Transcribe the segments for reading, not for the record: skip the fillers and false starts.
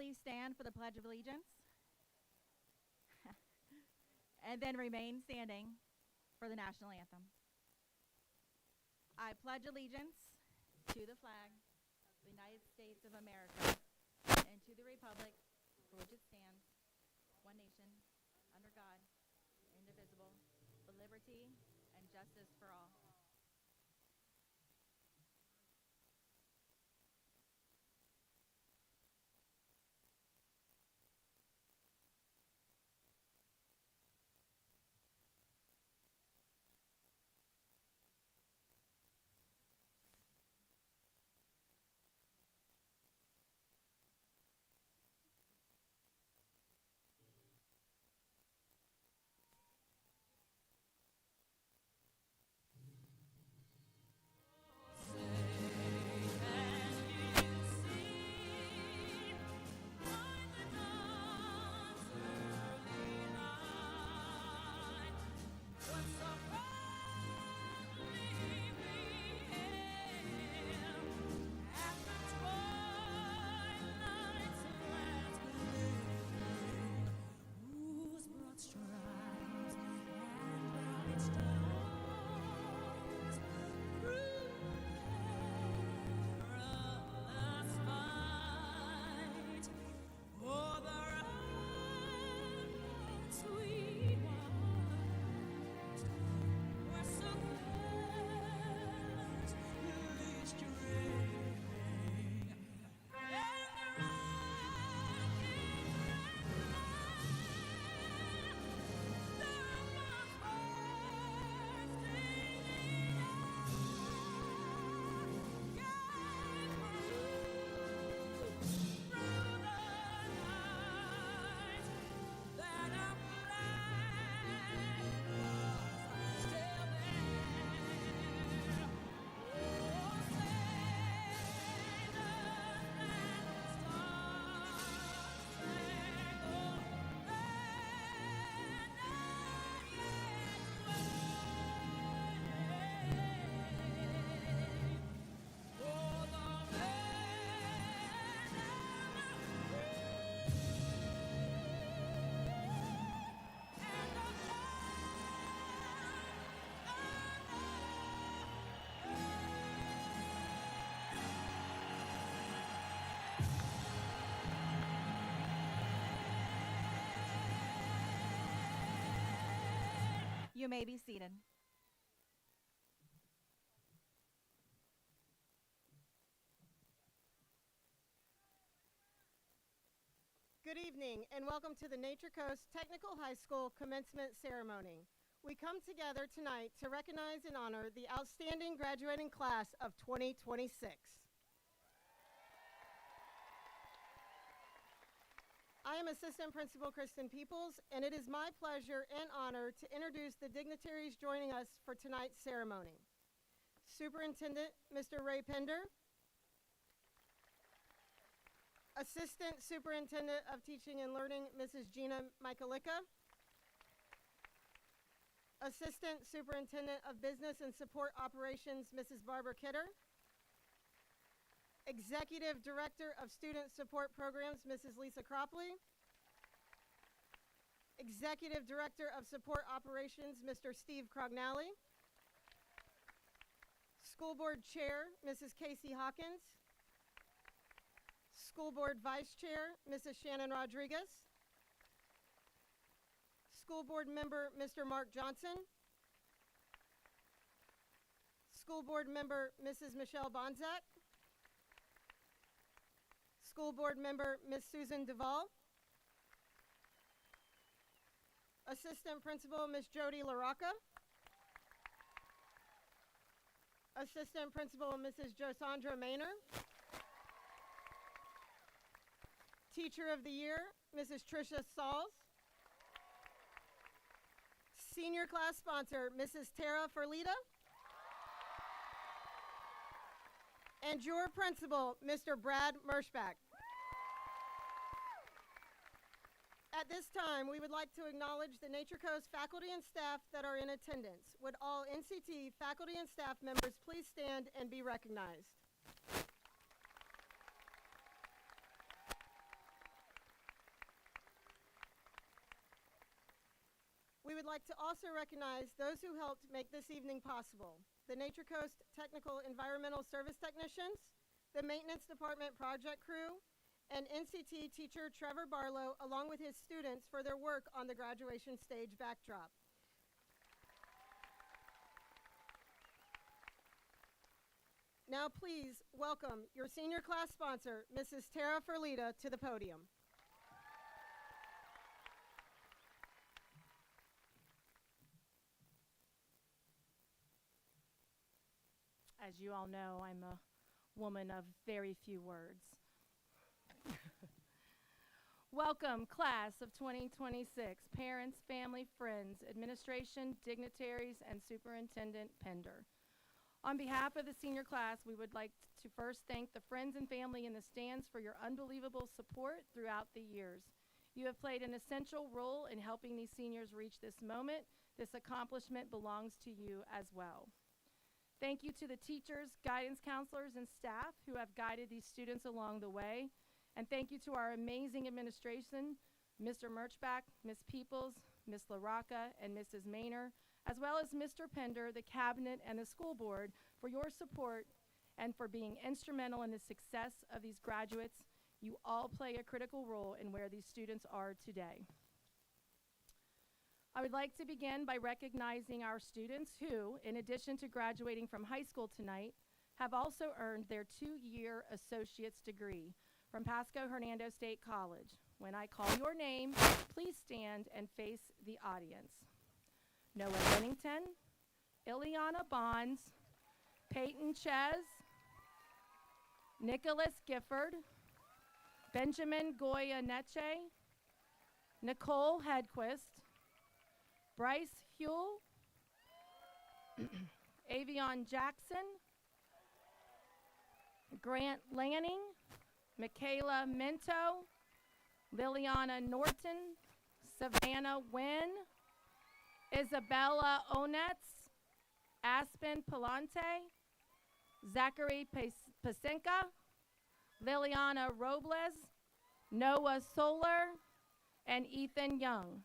please stand for the Pledge of Allegiance? And then remain standing for the national anthem. I pledge allegiance to the flag of the United States of America and to the republic for which it stands, one nation, under God, indivisible, with liberty and justice for all. You may be seated. Good evening and welcome to the Nature Coast Technical High School Commencement Ceremony. We come together tonight to recognize and honor the outstanding graduating class of 2026. I am Assistant Principal Kristen Peoples, and it is my pleasure and honor to introduce the dignitaries joining us for tonight's ceremony. Superintendent, Mr. Ray Pender. Assistant Superintendent of Teaching and Learning, Mrs. Gina Michaelica. Assistant Superintendent of Business and Support Operations, Mrs. Barbara Kidder. Executive Director of Student Support Programs, Mrs. Lisa Cropley. Executive Director of Support Operations, Mr. Steve Crognally. School Board Chair, Mrs. Casey Hawkins. School Board Vice Chair, Mrs. Shannon Rodriguez. School Board Member, Mr. Mark Johnson. School Board Member, Mrs. Michelle Bonzak. School Board Member, Ms. Susan Duvall. Assistant Principal, Ms. Jody LaRocca. Assistant Principal, Mrs. Josandra Maynor. Teacher of the Year, Mrs. Tricia Sauls. Senior Class Sponsor, Mrs. Tara Ferlita. And your Principal, Mr. Brad Merschbach. At this time, we would like to acknowledge the Nature Coast faculty and staff that are in attendance. Would all NCT faculty and staff members please stand and be recognized? We would like to also recognize those who helped make this evening possible: the Nature Coast Technical Environmental Service Technicians, the Maintenance Department project crew, and NCT teacher Trevor Barlow, along with his students, for their work on the graduation stage backdrop. Now please welcome your senior class sponsor, Mrs. Tara Ferlita, to the podium. As you all know, I'm a woman of very few words. Welcome, class of 2026, parents, family, friends, administration, dignitaries, and Superintendent Pender. On behalf of the senior class, we would like to first thank the friends and family in the stands for your unbelievable support throughout the years. You have played an essential role in helping these seniors reach this moment. This accomplishment belongs to you as well. Thank you to the teachers, guidance counselors, and staff who have guided these students along the way. And thank you to our amazing administration, Mr. Murchback, Ms. Peoples, Ms. LaRocca, and Mrs. Maynor, as well as Mr. Pender, the cabinet, and the school board for your support and for being instrumental in the success of these graduates. You all play a critical role in where these students are today. I would like to begin by recognizing our students who, in addition to graduating from high school tonight, have also earned their 2-year associate's degree from Pasco Hernando State College. When I call your name, please stand and face the audience. Noah Bennington, Ileana Bonds, Peyton Ches, Nicholas Gifford, Benjamin Goya Neche, Nicole Hedquist, Bryce Huell, Avion Jackson, Grant Lanning, Michaela Minto, Liliana Norton, Savannah Wynn, Isabella Onetz, Aspen Palante, Zachary Pasenka, Liliana Robles, Noah Solar, and Ethan Young.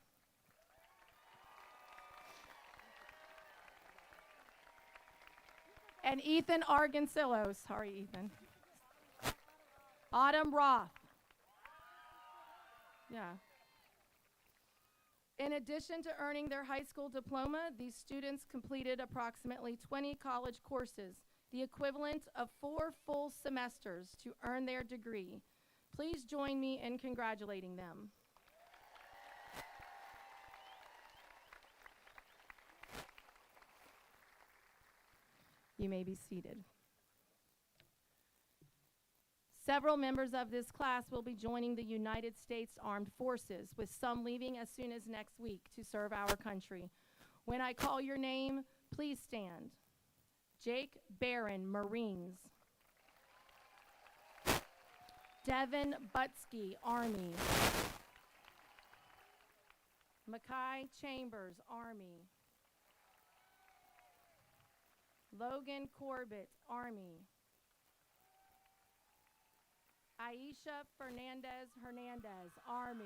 And Ethan Argancillo, sorry Ethan. Autumn Roth. Yeah. In addition to earning their high school diploma, these students completed approximately 20 college courses, the equivalent of 4 full semesters, to earn their degree. Please join me in congratulating them. You may be seated. Several members of this class will be joining the United States Armed Forces, with some leaving as soon as next week to serve our country. When I call your name, please stand. Jake Barron, Marines. Devin Butsky, Army. Mackay Chambers, Army. Logan Corbett, Army. Aisha Hernandez, Army.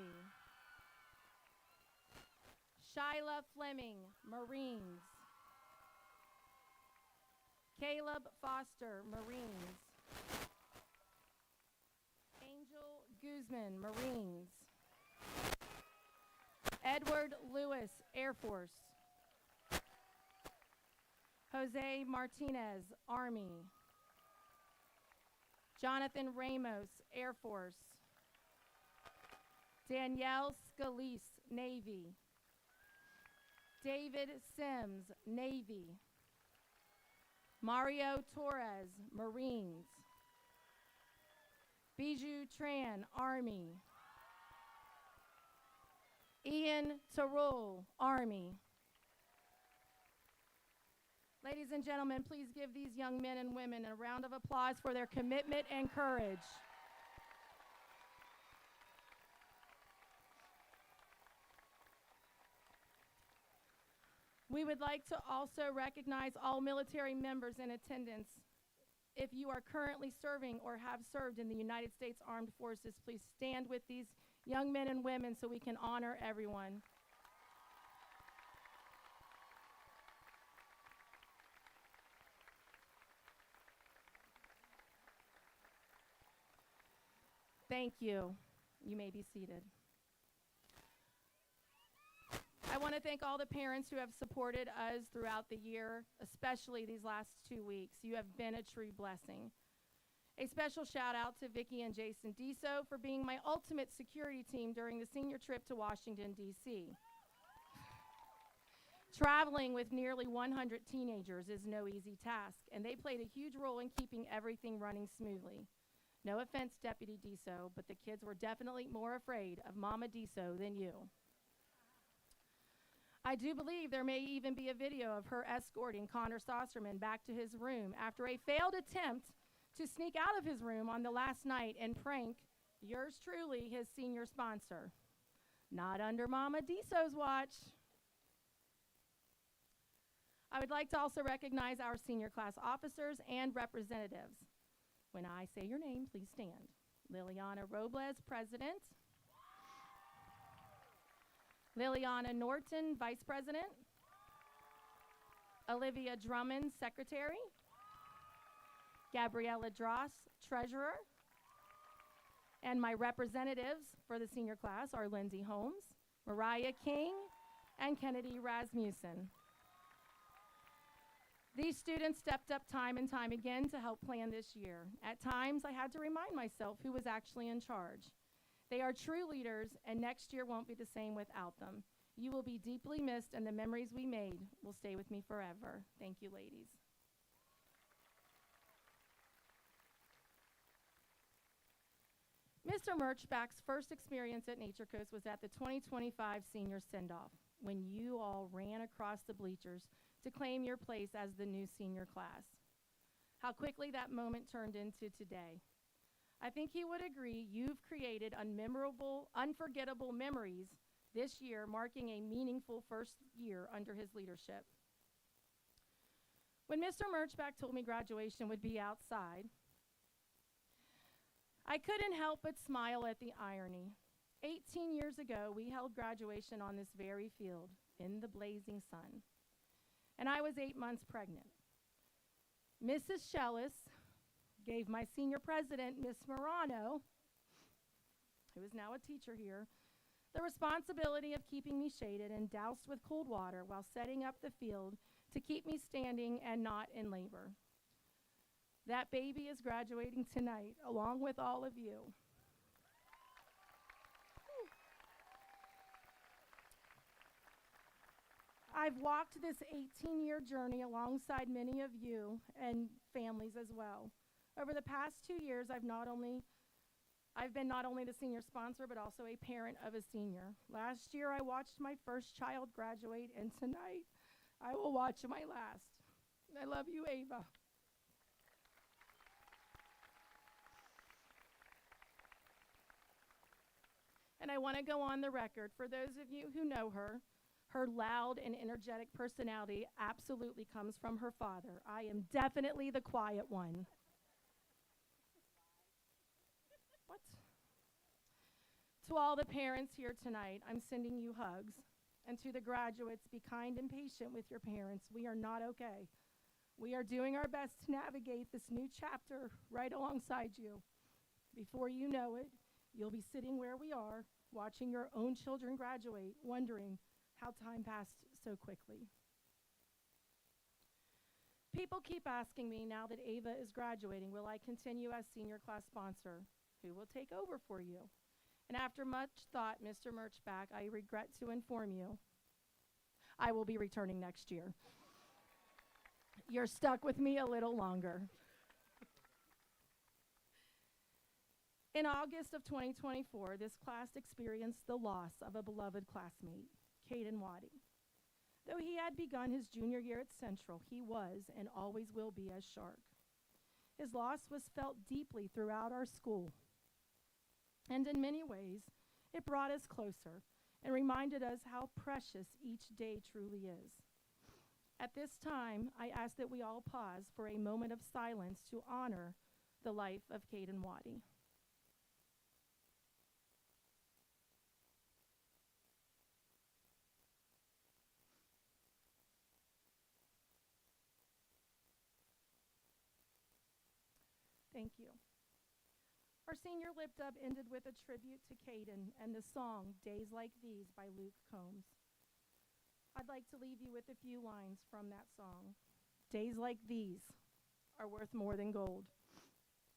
Shyla Fleming, Marines. Caleb Foster, Marines. Angel Guzman, Marines. Edward Lewis, Air Force. Jose Martinez, Army. Jonathan Ramos, Air Force. Danielle Scalise, Navy. David Sims, Navy. Mario Torres, Marines. Bijou Tran, Army. Ian Terrell, Army. Ladies and gentlemen, please give these young men and women a round of applause for their commitment and courage. We would like to also recognize all military members in attendance. If you are currently serving or have served in the United States Armed Forces, please stand with these young men and women so we can honor everyone. Thank you. You may be seated. I want to thank all the parents who have supported us throughout the year, especially these last 2 weeks. You have been a true blessing. A special shout out to Vicki and Jason Deso for being my ultimate security team during the senior trip to Washington, D.C. Traveling with nearly 100 teenagers is no easy task, and they played a huge role in keeping everything running smoothly. No offense, Deputy Deso, but the kids were definitely more afraid of Mama Deso than you. I do believe there may even be a video of her escorting Connor Saucerman back to his room after a failed attempt to sneak out of his room on the last night and prank yours truly, his senior sponsor. Not under Mama Deso's watch. I would like to also recognize our senior class officers and representatives. When I say your name, please stand. Liliana Robles, President. Liliana Norton, Vice President. Olivia Drummond, Secretary. Gabriella Dross, Treasurer. And my representatives for the senior class are Lindsay Holmes, Mariah King, and Kennedy Rasmussen. These students stepped up time and time again to help plan this year. At times, I had to remind myself who was actually in charge. They are true leaders, and next year won't be the same without them. You will be deeply missed, and the memories we made will stay with me forever. Thank you, ladies. Mr. Murchback's first experience at Nature Coast was at the 2025 senior send-off, when you all ran across the bleachers to claim your place as the new senior class. How quickly that moment turned into today. I think he would agree you've created unforgettable memories this year, marking a meaningful first year under his leadership. When Mr. Murchback told me graduation would be outside, I couldn't help but smile at the irony. 18 years ago, we held graduation on this very field in the blazing sun, and I was 8 months pregnant. Mrs. Shellis gave my senior president, Miss Morano, who is now a teacher here, the responsibility of keeping me shaded and doused with cold water while setting up the field to keep me standing and not in labor. That baby is graduating tonight, along with all of you. I've walked this 18-year journey alongside many of you and families as well. Over the past 2 years, I've been not only the senior sponsor, but also a parent of a senior. Last year, I watched my first child graduate, and tonight, I will watch my last. I love you, Ava. And I want to go on the record. For those of you who know her, her loud and energetic personality absolutely comes from her father. I am definitely the quiet one. What? To all the parents here tonight, I'm sending you hugs. And to the graduates, be kind and patient with your parents. We are not okay. We are doing our best to navigate this new chapter right alongside you. Before you know it, you'll be sitting where we are, watching your own children graduate, wondering how time passed so quickly. People keep asking me now that Ava is graduating, will I continue as senior class sponsor? Who will take over for you? And after much thought, Mr. Murchback, I regret to inform you, I will be returning next year. You're stuck with me a little longer. In August of 2024, this class experienced the loss of a beloved classmate, Caden Waddy. Though he had begun his junior year at Central, he was and always will be as sharp. His loss was felt deeply throughout our school, and in many ways, it brought us closer and reminded us how precious each day truly is. At this time, I ask that we all pause for a moment of silence to honor the life of Caden Waddy. Thank you. Our senior lip dub ended with a tribute to Caden and the song Days Like These by Luke Combs. I'd like to leave you with a few lines from that song. Days like these are worth more than gold.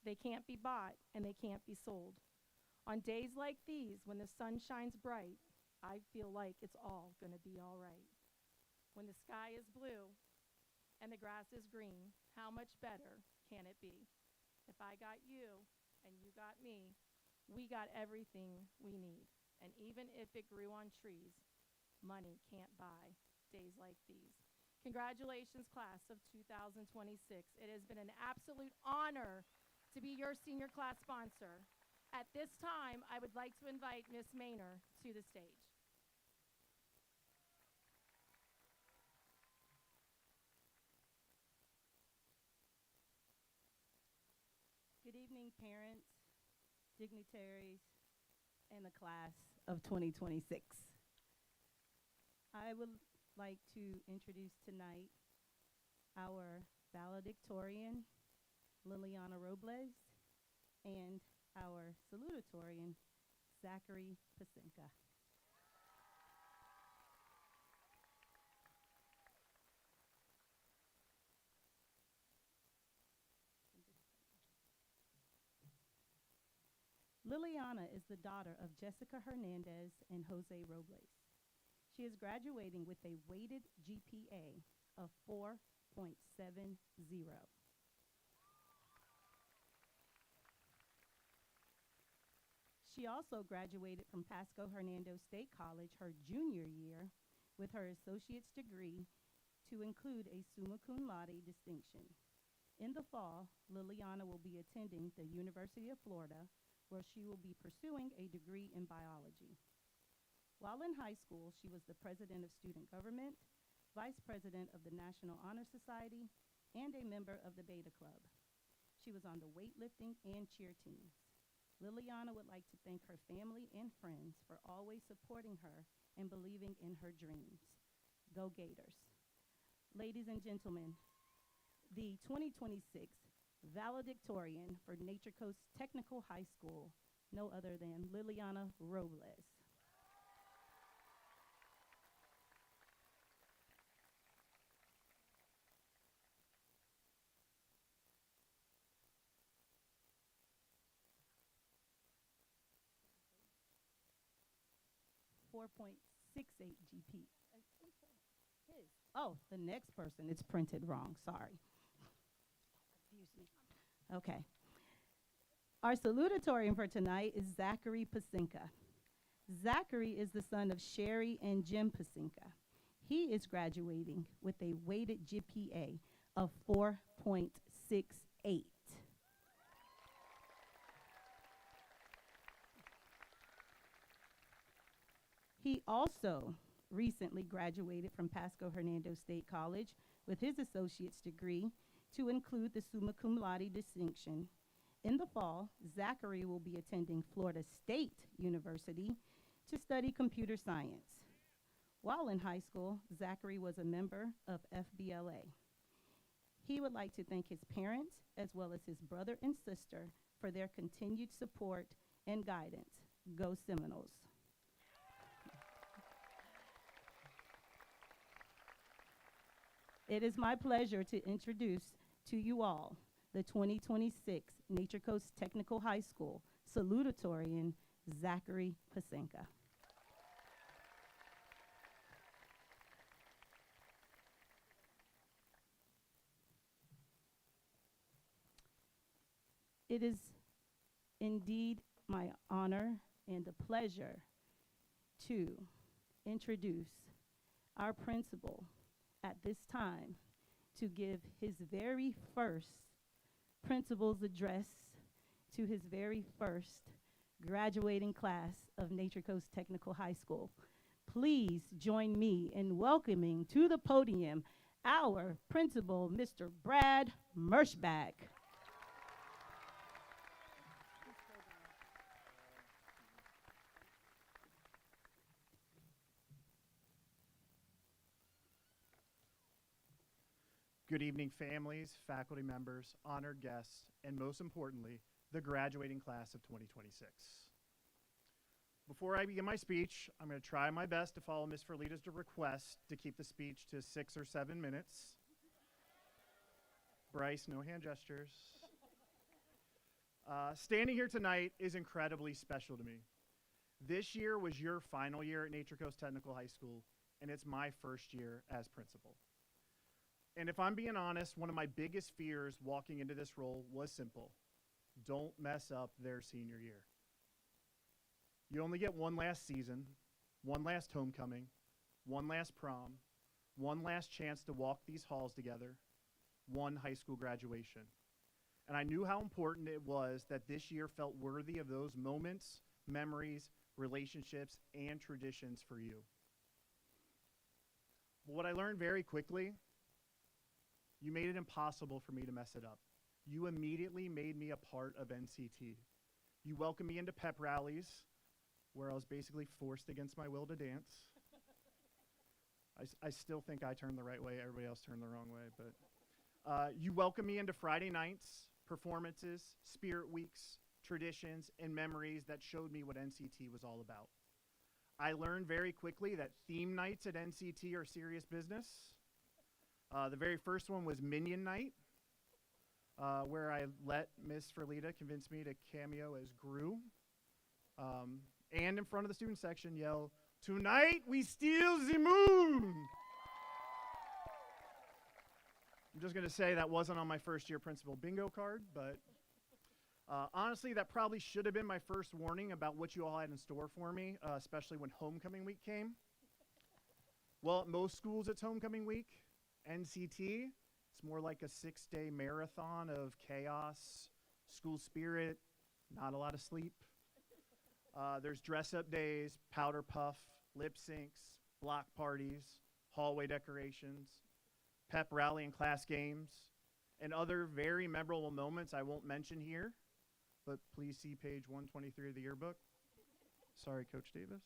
They can't be bought and they can't be sold. On days like these, when the sun shines bright, I feel like it's all gonna be all right. When the sky is blue and the grass is green, how much better can it be? If I got you and you got me, we got everything we need. And even if it grew on trees, money can't buy days like these. Congratulations, class of 2026. It has been an absolute honor to be your senior class sponsor. At this time, I would like to invite Miss Maynor to the stage. Good evening, parents, dignitaries, and the class of 2026. I would like to introduce tonight our valedictorian, Liliana Robles, and our salutatorian, Zachary Pasinka. Liliana is the daughter of Jessica Hernandez and Jose Robles. She is graduating with a weighted GPA of 4.70. She also graduated from Pasco Hernando State College her junior year with her associate's degree to include a summa cum laude distinction. In the fall, Liliana will be attending the University of Florida, where she will be pursuing a degree in biology. While in high school, she was the president of student government, vice president of the National Honor Society, and a member of the Beta Club. She was on the weightlifting and cheer teams. Liliana would like to thank her family and friends for always supporting her and believing in her dreams. Go Gators. Ladies and gentlemen, the 2026 valedictorian for Nature Coast Technical High School, no other than Liliana Robles. .68 GP. Oh, the next person, it's printed wrong, sorry. Excuse me. Okay. Our salutatorian for tonight is Zachary Pasinka. Zachary is the son of Sherry and Jim Pasinka. He is graduating with a weighted GPA of 4.68. He also recently graduated from Pasco Hernando State College with his associate's degree to include the summa cum laude distinction. In the fall, Zachary will be attending Florida State University to study computer science. While in high school, Zachary was a member of FBLA. He would like to thank his parents as well as his brother and sister for their continued support and guidance. Go Seminoles. It is my pleasure to introduce to you all the 2026 Nature Coast Technical High School salutatorian, Zachary Pasinka. It is indeed my honor and a pleasure to introduce our principal at this time to give his very first principal's address to his very first graduating class of Nature Coast Technical High School. Please join me in welcoming to the podium our principal, Mr. Brad Merschbach. Good evening, families, faculty members, honored guests, and most importantly, the graduating class of 2026. Before I begin my speech, I'm going to try my best to follow Ms. Ferlita's request to keep the speech to 6 or 7 minutes. Bryce, no hand gestures. Standing here tonight is incredibly special to me. This year was your final year at Nature Coast Technical High School, and it's my first year as principal. And if I'm being honest, one of my biggest fears walking into this role was simple. Don't mess up their senior year. You only get one last season, one last homecoming, one last prom, one last chance to walk these halls together, one high school graduation. And I knew how important it was that this year felt worthy of those moments, memories, relationships, and traditions for you. But what I learned very quickly, you made it impossible for me to mess it up. You immediately made me a part of NCT. You welcomed me into pep rallies, where I was basically forced against my will to dance. I still think I turned the right way, everybody else turned the wrong way, but you welcomed me into Friday nights, performances, spirit weeks, traditions, and memories that showed me what NCT was all about. I learned very quickly that theme nights at NCT are serious business. The very first one was Minion Night, where I let Miss Ferlita convince me to cameo as Gru. And in front of the student section yell, "Tonight we steal the moon!" I'm just going to say that wasn't on my first year principal bingo card, but honestly, that probably should have been my first warning about what you all had in store for me, especially when homecoming week came. Well, at most schools it's homecoming week. NCT, it's more like a 6-day marathon of chaos, school spirit, not a lot of sleep. There's dress-up days, powder puff, lip syncs, block parties, hallway decorations, pep rally and class games, and other very memorable moments I won't mention here, but please see page 123 of the yearbook. Sorry, Coach Davis.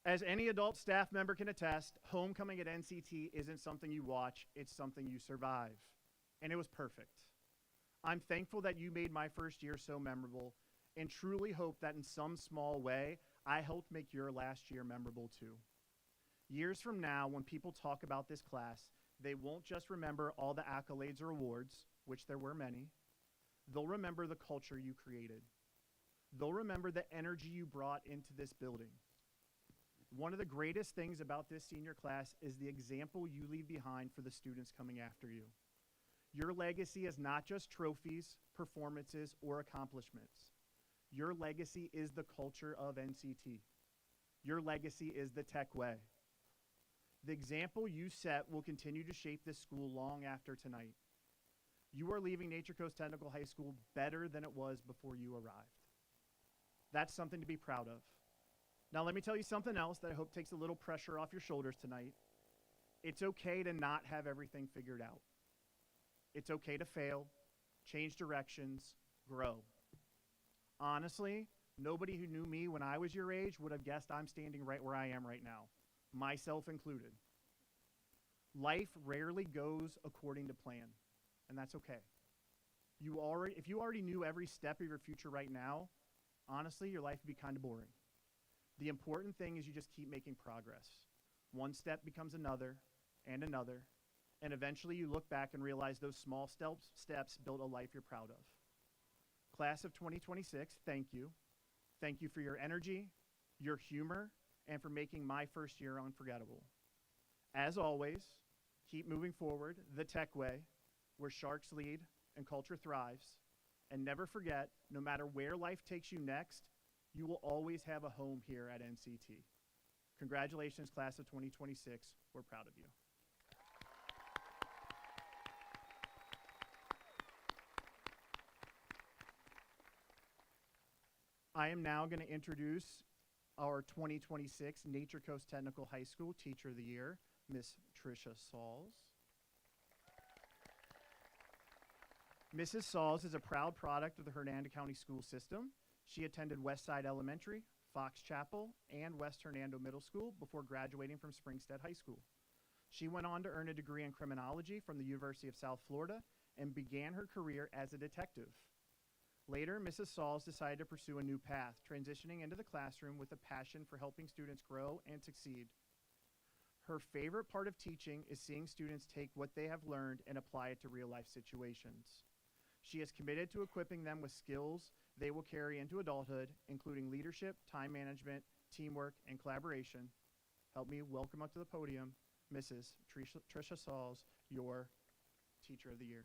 As any adult staff member can attest, homecoming at NCT isn't something you watch, it's something you survive. And it was perfect. I'm thankful that you made my first year so memorable, and truly hope that in some small way, I helped make your last year memorable too. Years from now, when people talk about this class, they won't just remember all the accolades or awards, which there were many. They'll remember the culture you created. They'll remember the energy you brought into this building. One of the greatest things about this senior class is the example you leave behind for the students coming after you. Your legacy is not just trophies, performances, or accomplishments. Your legacy is the culture of NCT. Your legacy is the Tech way. The example you set will continue to shape this school long after tonight. You are leaving Nature Coast Technical High School better than it was before you arrived. That's something to be proud of. Now let me tell you something else that I hope takes a little pressure off your shoulders tonight. It's okay to not have everything figured out. It's okay to fail, change directions, grow. Honestly, nobody who knew me when I was your age would have guessed I'm standing right where I am right now, myself included. Life rarely goes according to plan, and that's okay. If you already knew every step of your future right now, honestly, your life would be kind of boring. The important thing is you just keep making progress. One step becomes another, and another, and eventually you look back and realize those small steps build a life you're proud of. Class of 2026, thank you. Thank you for your energy, your humor, and for making my first year unforgettable. As always, keep moving forward the Tech way, where sharks lead and culture thrives. And never forget, no matter where life takes you next, you will always have a home here at NCT. Congratulations, class of 2026. We're proud of you. I am now going to introduce our 2026 Nature Coast Technical High School Teacher of the Year, Miss Tricia Sauls. Mrs. Sauls is a proud product of the Hernando County School System. She attended Westside Elementary, Fox Chapel, and West Hernando Middle School before graduating from Springstead High School. She went on to earn a degree in criminology from the University of South Florida and began her career as a detective. Later, Mrs. Sauls decided to pursue a new path, transitioning into the classroom with a passion for helping students grow and succeed. Her favorite part of teaching is seeing students take what they have learned and apply it to real-life situations. She is committed to equipping them with skills they will carry into adulthood, including leadership, time management, teamwork, and collaboration. Help me welcome up to the podium, Mrs. Tricia Sauls, your Teacher of the Year.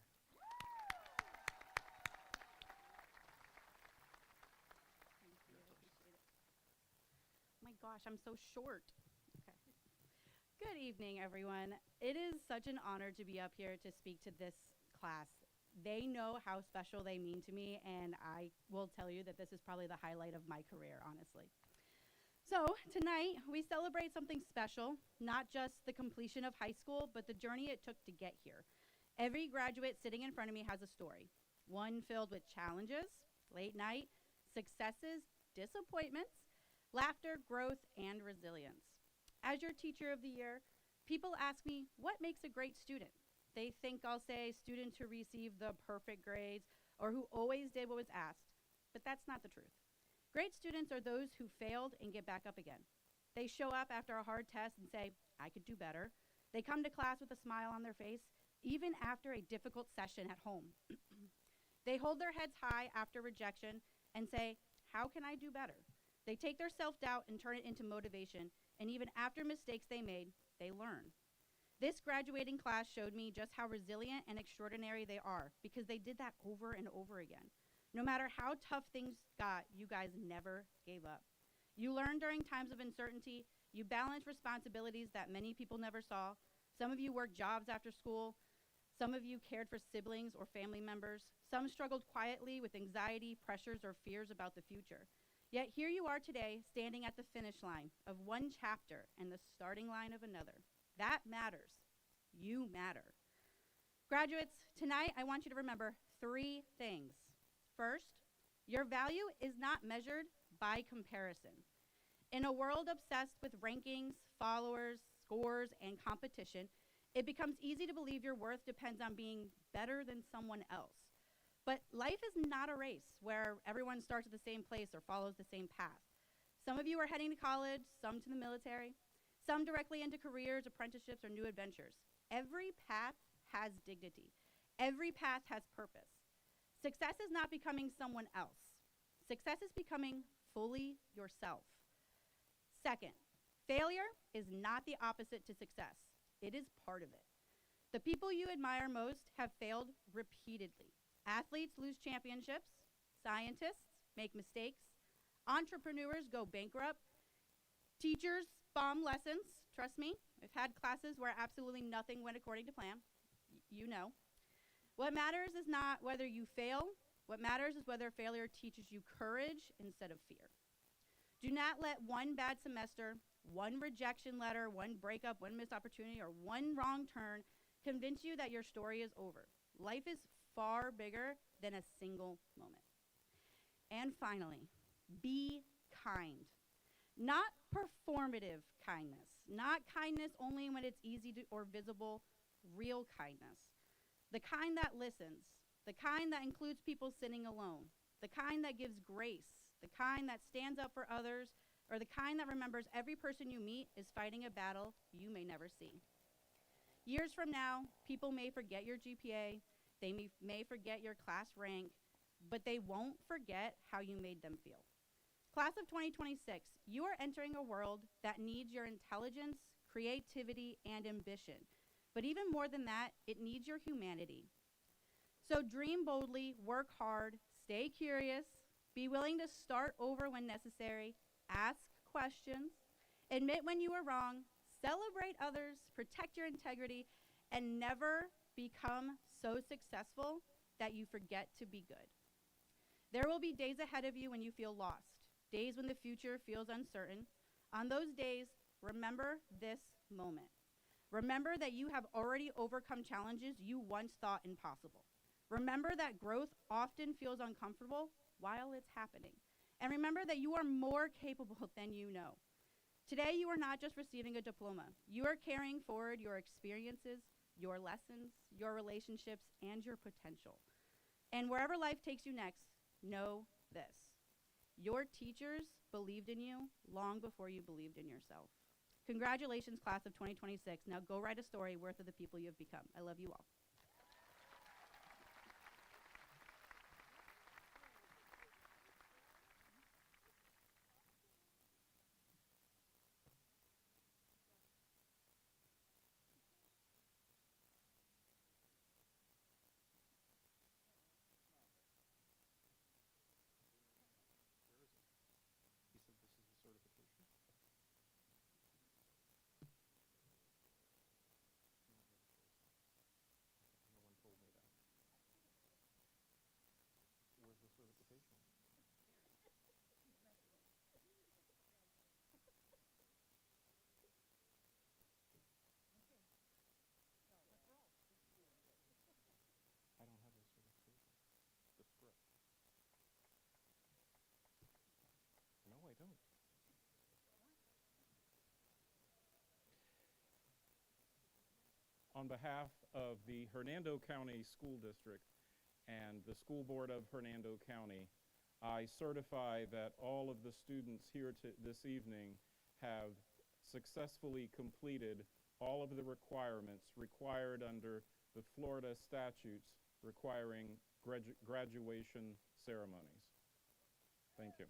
My gosh, I'm so short. Okay. Good evening, everyone. It is such an honor to be up here to speak to this class. They know how special they mean to me, and I will tell you that this is probably the highlight of my career, honestly. So tonight, we celebrate something special, not just the completion of high school, but the journey it took to get here. Every graduate sitting in front of me has a story, one filled with challenges, late night, successes, disappointments, laughter, growth, and resilience. As your Teacher of the Year, people ask me, what makes a great student? They think I'll say students who receive the perfect grades or who always did what was asked, but that's not the truth. Great students are those who failed and get back up again. They show up after a hard test and say, I could do better. They come to class with a smile on their face, even after a difficult session at home. They hold their heads high after rejection and say, how can I do better? They take their self-doubt and turn it into motivation, and even after mistakes they made, they learn. This graduating class showed me just how resilient and extraordinary they are, because they did that over and over again. No matter how tough things got, you guys never gave up. You learned during times of uncertainty. You balanced responsibilities that many people never saw. Some of you worked jobs after school. Some of you cared for siblings or family members. Some struggled quietly with anxiety, pressures, or fears about the future. Yet here you are today, standing at the finish line of one chapter and the starting line of another. That matters. You matter. Graduates, tonight I want you to remember 3 things. First, your value is not measured by comparison. In a world obsessed with rankings, followers, scores, and competition, it becomes easy to believe your worth depends on being better than someone else. But life is not a race where everyone starts at the same place or follows the same path. Some of you are heading to college, some to the military, some directly into careers, apprenticeships, or new adventures. Every path has dignity. Every path has purpose. Success is not becoming someone else. Success is becoming fully yourself. Second, failure is not the opposite to success. It is part of it. The people you admire most have failed repeatedly. Athletes lose championships. Scientists make mistakes. Entrepreneurs go bankrupt. Teachers bomb lessons. Trust me, I've had classes where absolutely nothing went according to plan. You know. What matters is not whether you fail. What matters is whether failure teaches you courage instead of fear. Do not let one bad semester, one rejection letter, one breakup, one missed opportunity, or one wrong turn convince you that your story is over. Life is far bigger than a single moment. And finally, be kind. Not performative kindness. Not kindness only when it's easy to, or visible, real kindness. The kind that listens, the kind that includes people sitting alone, the kind that gives grace, the kind that stands up for others, or the kind that remembers every person you meet is fighting a battle you may never see. Years from now, people may forget your GPA, they may forget your class rank, but they won't forget how you made them feel. Class of 2026, you are entering a world that needs your intelligence, creativity, and ambition. But even more than that, it needs your humanity. So dream boldly, work hard, stay curious, be willing to start over when necessary, ask questions, admit when you were wrong, celebrate others, protect your integrity, and never become so successful that you forget to be good. There will be days ahead of you when you feel lost, days when the future feels uncertain. On those days, remember this moment. Remember that you have already overcome challenges you once thought impossible. Remember that growth often feels uncomfortable while it's happening. And remember that you are more capable than you know. Today, you are not just receiving a diploma. You are carrying forward your experiences, your lessons, your relationships, and your potential. And wherever life takes you next, know this. Your teachers believed in you long before you believed in yourself. Congratulations, class of 2026. Now go write a story worth of the people you have become. I love you all. He said this is the certification. No one told me that. Where's the certification? I don't have the certification. The script. No, I don't. On behalf of the Hernando County School District and the School Board of Hernando County, I certify that all of the students here this evening have successfully completed all of the requirements required under the Florida statutes requiring graduation ceremonies. Thank you.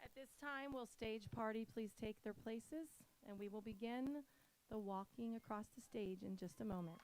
At this time, will stage party please take their places, and we will begin the walking across the stage in just a moment.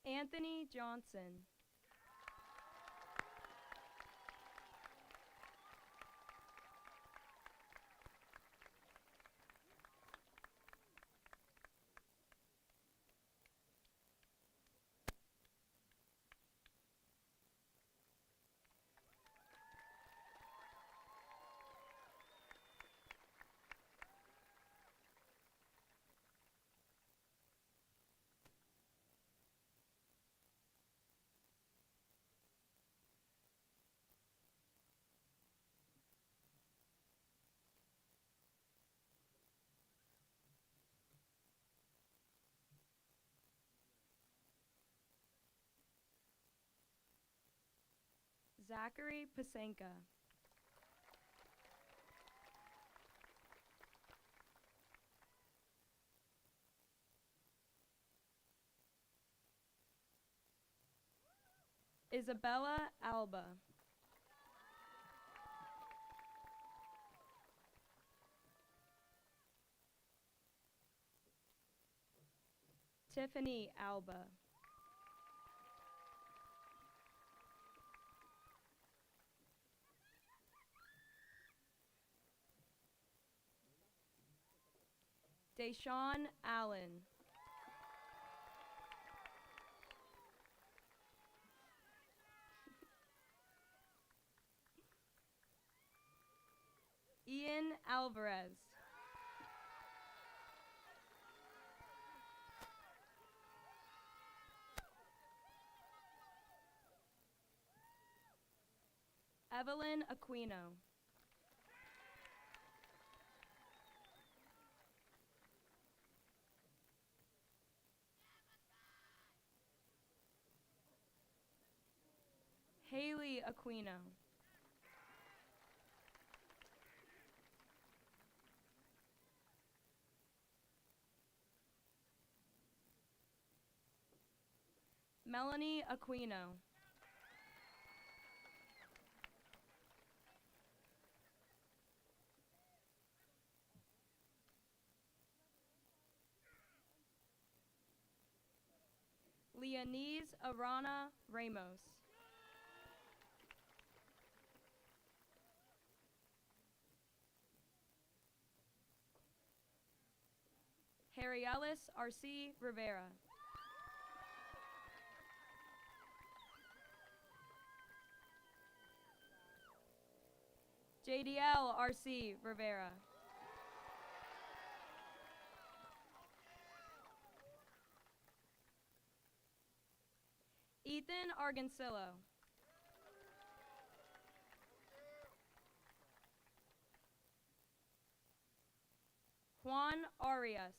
Anthony Johnson. Zachary Pasenka. Isabella Alba. Tiffany Alba. Deshaun Allen. Ian Alvarez. Evelyn Aquino. Haley Aquino. Melanie Aquino. Leonise Arana Ramos. Harrielis R.C. Rivera. JDL R.C. Rivera. Ethan Argancillo. Juan Arias.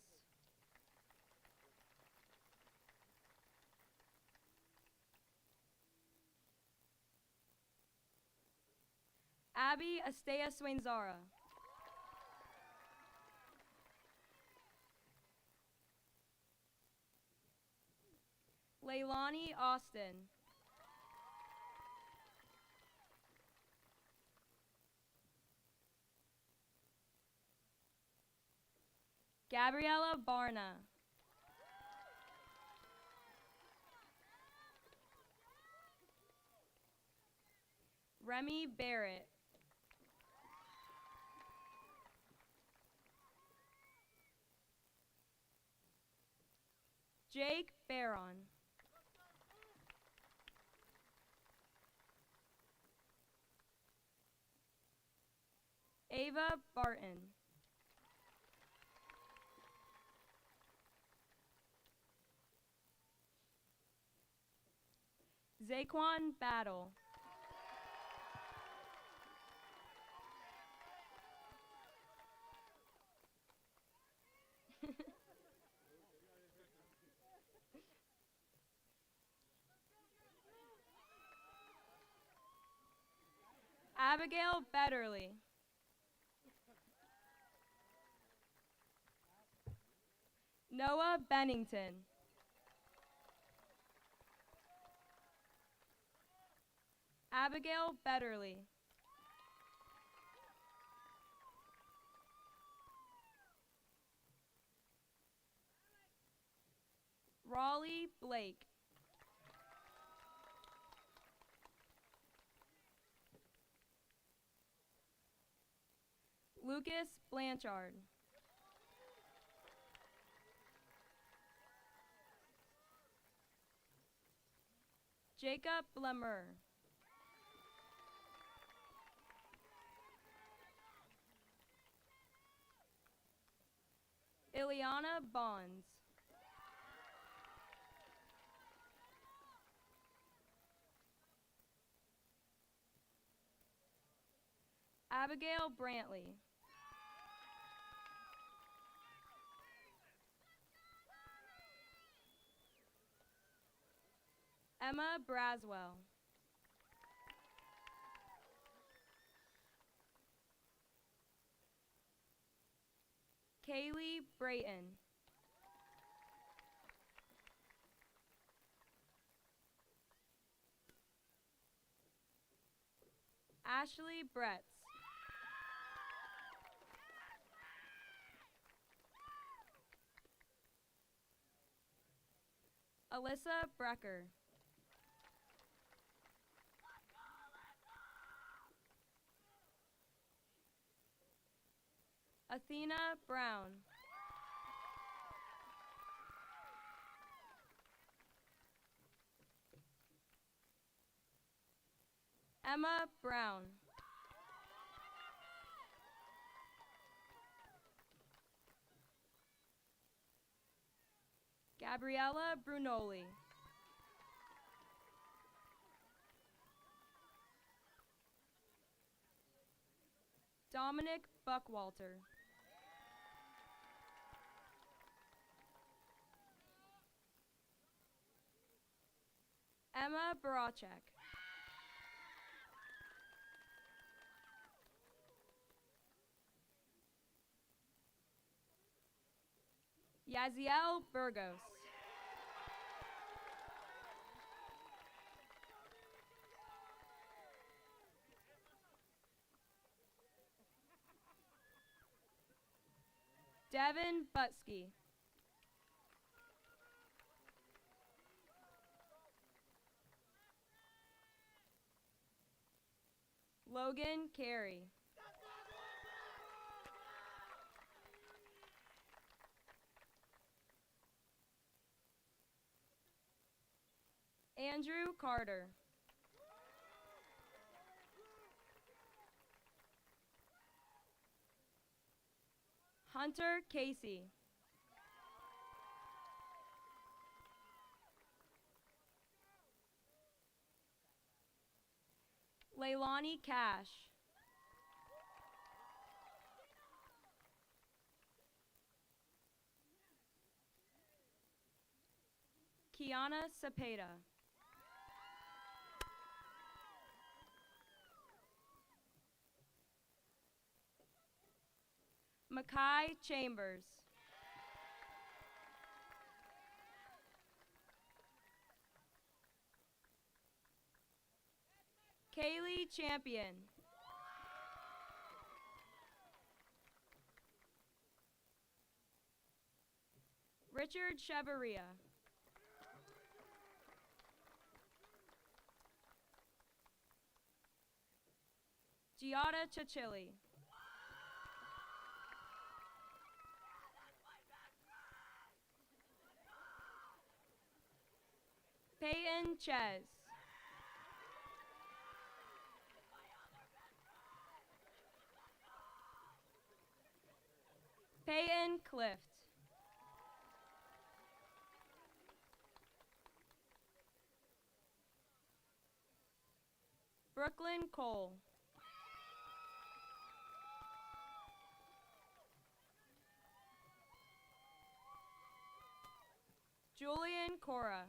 Abby Estea Swainzara. Leilani Austin. Gabriella Barna. Remy Barrett. Jake Barron. Ava Barton. Zaquan Battle. Abigail Betterly. Noah Bennington. Abigail Betterly. Raleigh Blake. Lucas Blanchard. Jacob Blemmer. Ileana Bonds. Abigail Brantley. Emma Braswell. Kaylee Brayton. Ashley Bretz. Alyssa Brecker. Athena Brown. Emma Brown. Gabriella Brunoli. Dominic Buckwalter. Emma Baracek. Yaziel Burgos. Devin Butsky. Logan Carey. Andrew Carter. Hunter Casey. Leilani Cash. Kiana Cepeda. Makai Chambers. Kaylee Champion. Richard Cheveria. Giada Chichili. Peyton Ches. Peyton Clift. Brooklyn Cole. Julian Cora.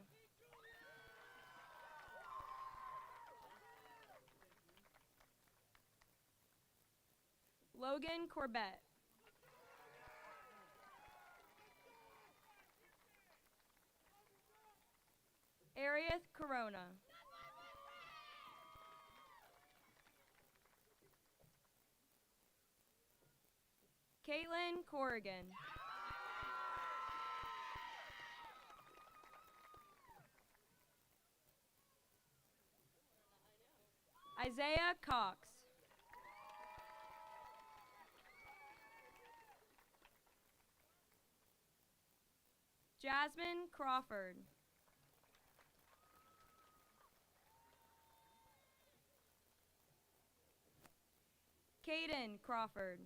Logan Corbett. Arieth Corona. Caitlin Corrigan. Isaiah Cox. Jasmine Crawford. Caden Crawford.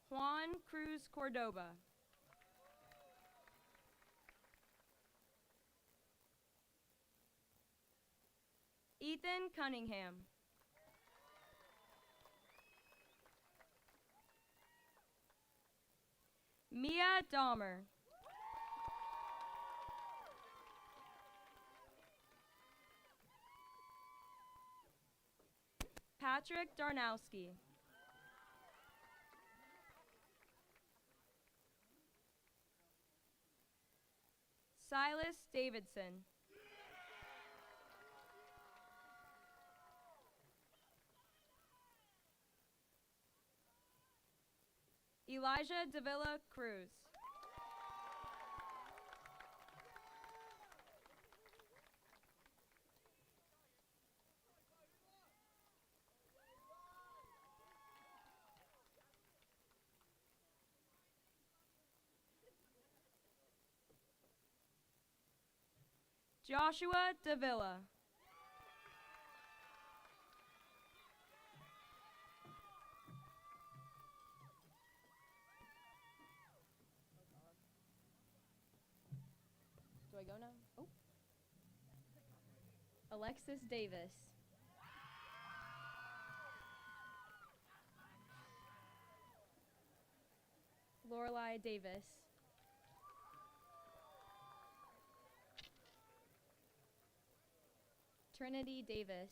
Juan Cruz Cordoba. Ethan Cunningham. Mia Dahmer. Patrick Darnowski. Silas Davidson. Elijah Davila Cruz. Joshua Davila. Do I go now? Oh. Alexis Davis. Lorelai Davis. Trinity Davis.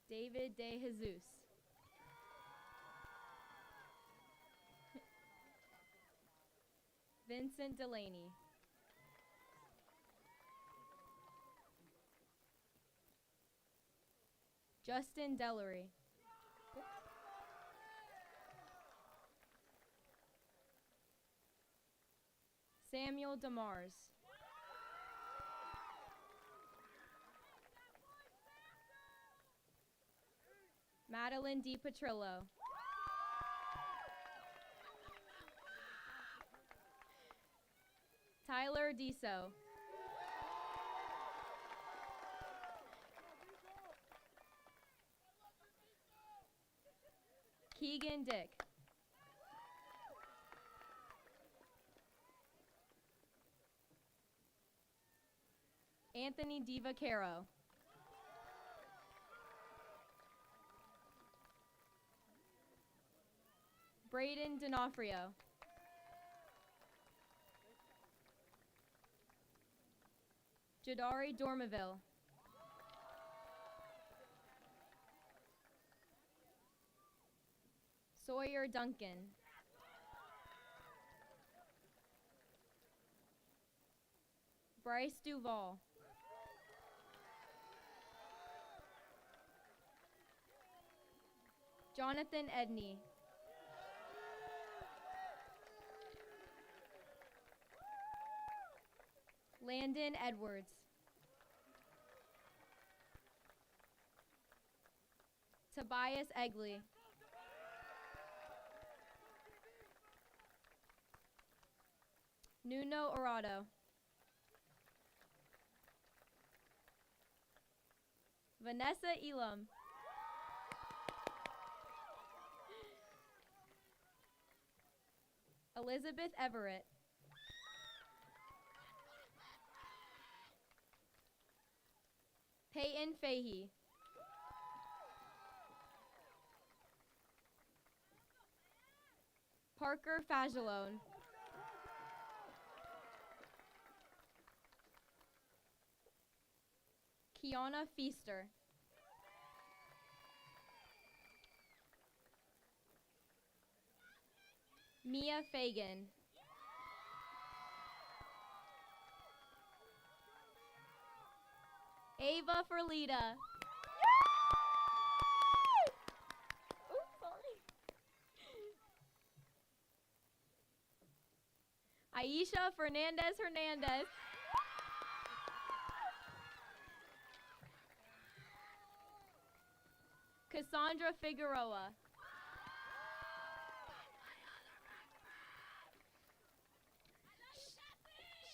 David De Jesus. Vincent Delaney. Justin Dellery. Samuel DeMars. Madeline D. Petrillo. Tyler Deso. Keegan Dick. Anthony DiVaccaro. Braden D'Onofrio. Jadari Dormaville. Sawyer Duncan. Bryce Duval. Jonathan Edney. Landon Edwards. Tobias Egley. Nuno Orado. Vanessa Elam. Elizabeth Everett. Peyton Fahey. Parker Fagelone. Kiana Feaster. Mia Fagan. Ava Ferlita. Oops, sorry. Aisha Fernandez Hernandez. Cassandra Figueroa.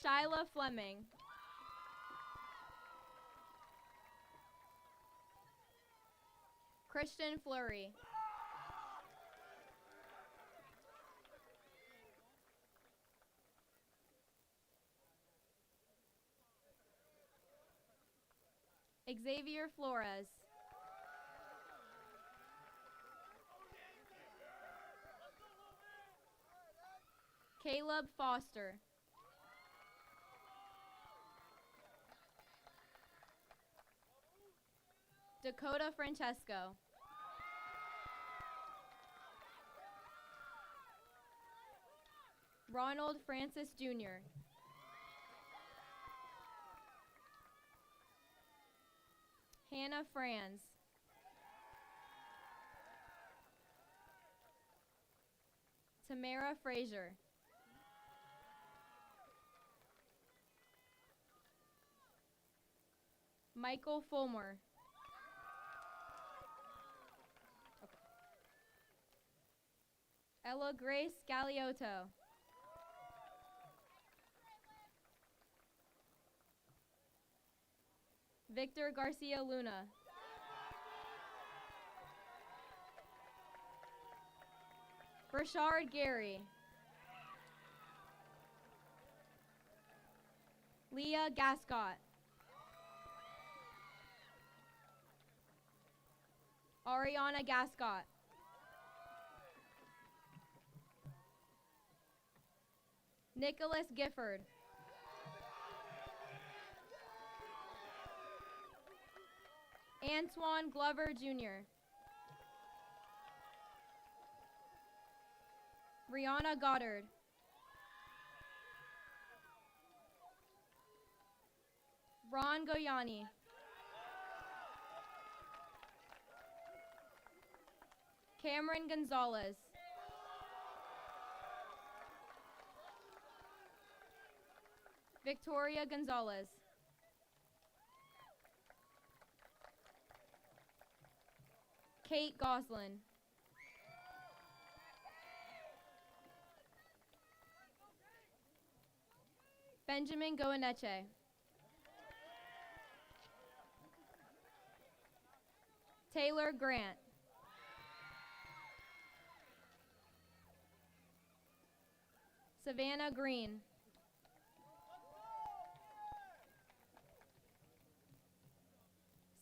Shyla Fleming. Christian Fleury. Xavier Flores. Caleb Foster. Dakota Francesco. Ronald Francis Jr. Hannah Franz. Tamara Frazier. Michael Fulmer. Ella Grace Galiotto. Victor Garcia Luna. Brashard Gary. Leah Gascott. Ariana Gascott. Nicholas Gifford. Antoine Glover Jr. Rihanna Goddard. Ron Goyani. Cameron Gonzalez. Victoria Gonzalez. Kate Goslin. Benjamin Goeneche. Taylor Grant. Savannah Green.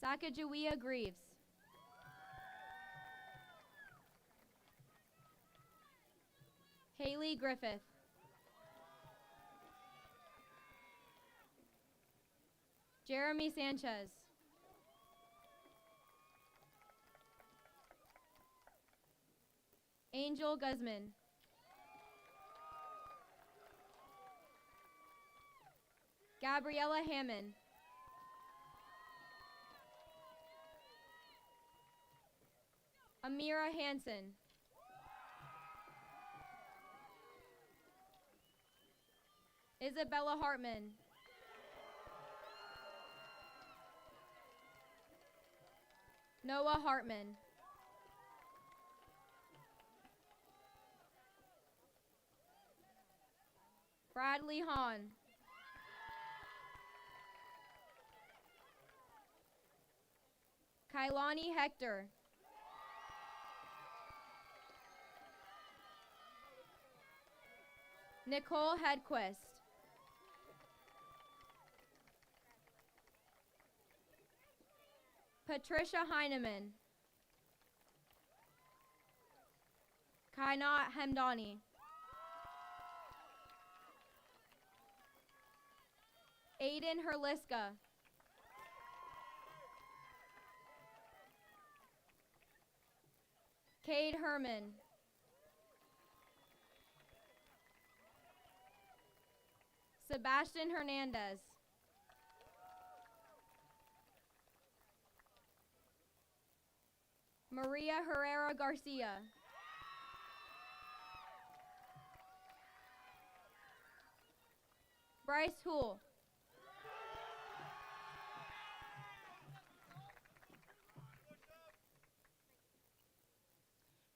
Sacagawea Greaves. Haley Griffith. Jeremy Sanchez. Angel Guzman. Gabriella Hammond. Amira Hansen. Isabella Hartman. Noah Hartman. Bradley Hahn. Kailani Hector. Nicole Hedquist. Patricia Heineman. Kainat Hamdani. Aiden Herliska. Cade Herman. Sebastian Hernandez. Maria Herrera Garcia. Bryce Hool.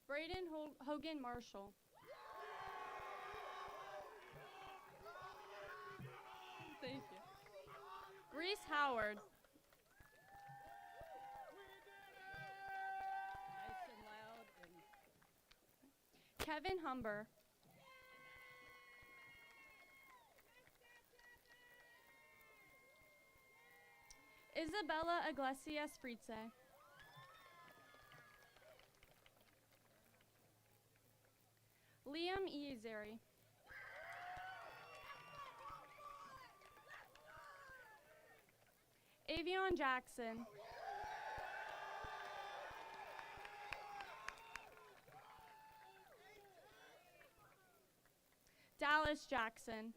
Braden Hogan Marshall. Thank you. Reese Howard. Nice and loud and Kevin Humber. Isabella Iglesias Fritze. Liam Iezeri. Avion Jackson. Dallas Jackson.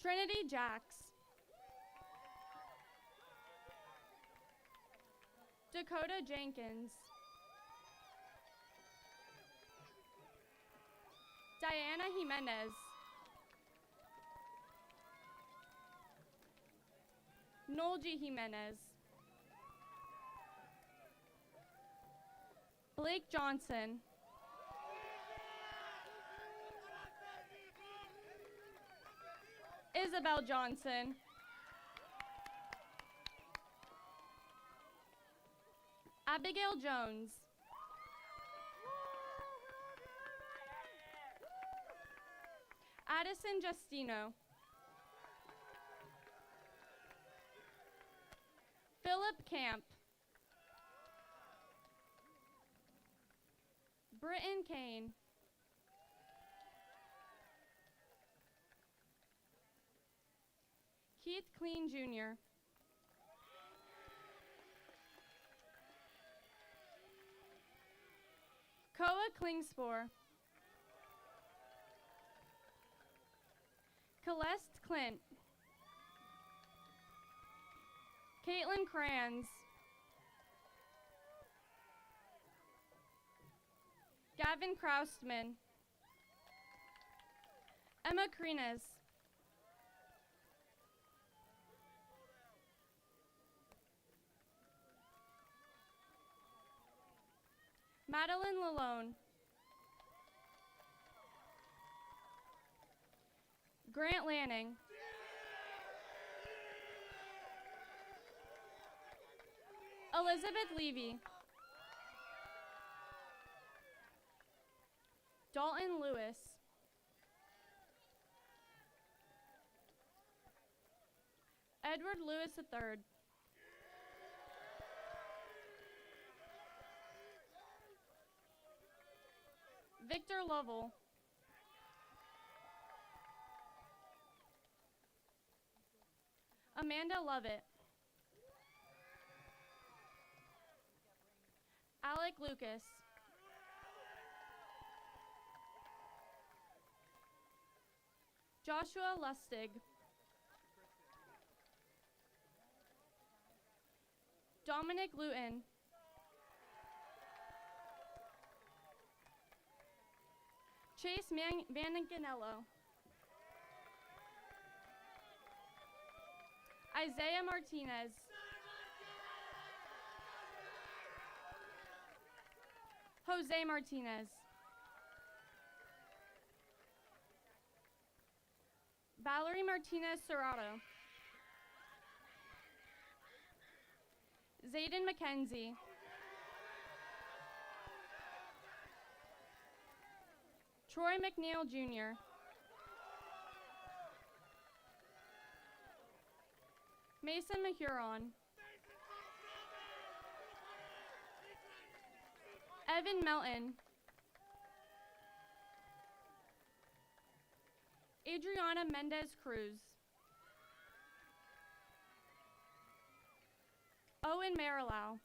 Trinity Jacks. Dakota Jenkins. Diana Jimenez. Nolji Jimenez. Blake Johnson. Isabel Johnson. Abigail Jones. Addison Justino. Philip Camp. Britton Kane. Keith Clean Jr. Koa Klingspor. Celeste Clint. Caitlin Kranz. Gavin Kraustman. Emma Krinas. Madeline Lalone. Grant Lanning. Elizabeth Levy. Dalton Lewis. Edward Lewis III. Victor Lovell. Amanda Lovett. Alec Lucas. Joshua Lustig. Dominic Luton. Chase Vanganello. Isaiah Martinez. Jose Martinez. Valerie Martinez Serrato. Zayden McKenzie. Troy McNeil Jr. Mason Mahuron. Evan Melton. Adriana Mendez Cruz. Owen Marilau.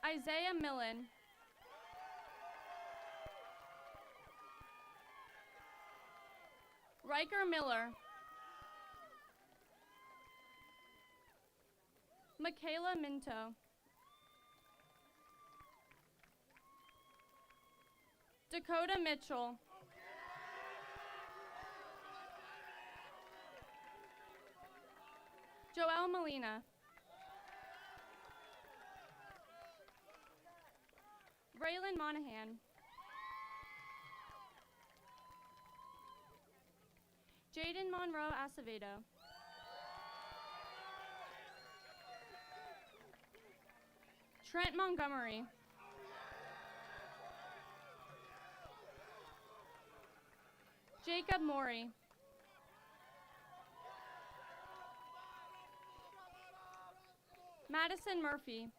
Isaiah Millen. Riker Miller. Michaela Minto. Dakota Mitchell. Joelle Molina. Raylan Monahan. Jaden Monroe Acevedo. Trent Montgomery. Jacob Morey. Madison Murphy.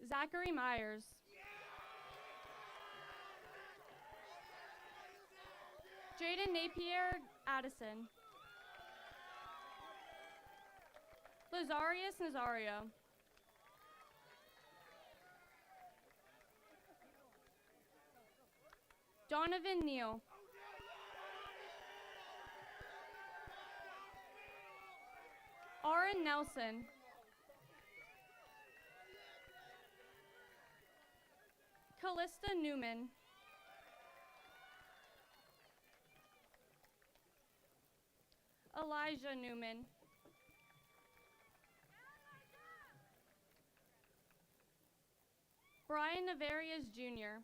Zachary Myers. Jaden Napier Addison. Lazarius Nazario. Donovan Neal. Kevin Nelson. Callista Newman. Elijah Newman. Brian Navarias Jr.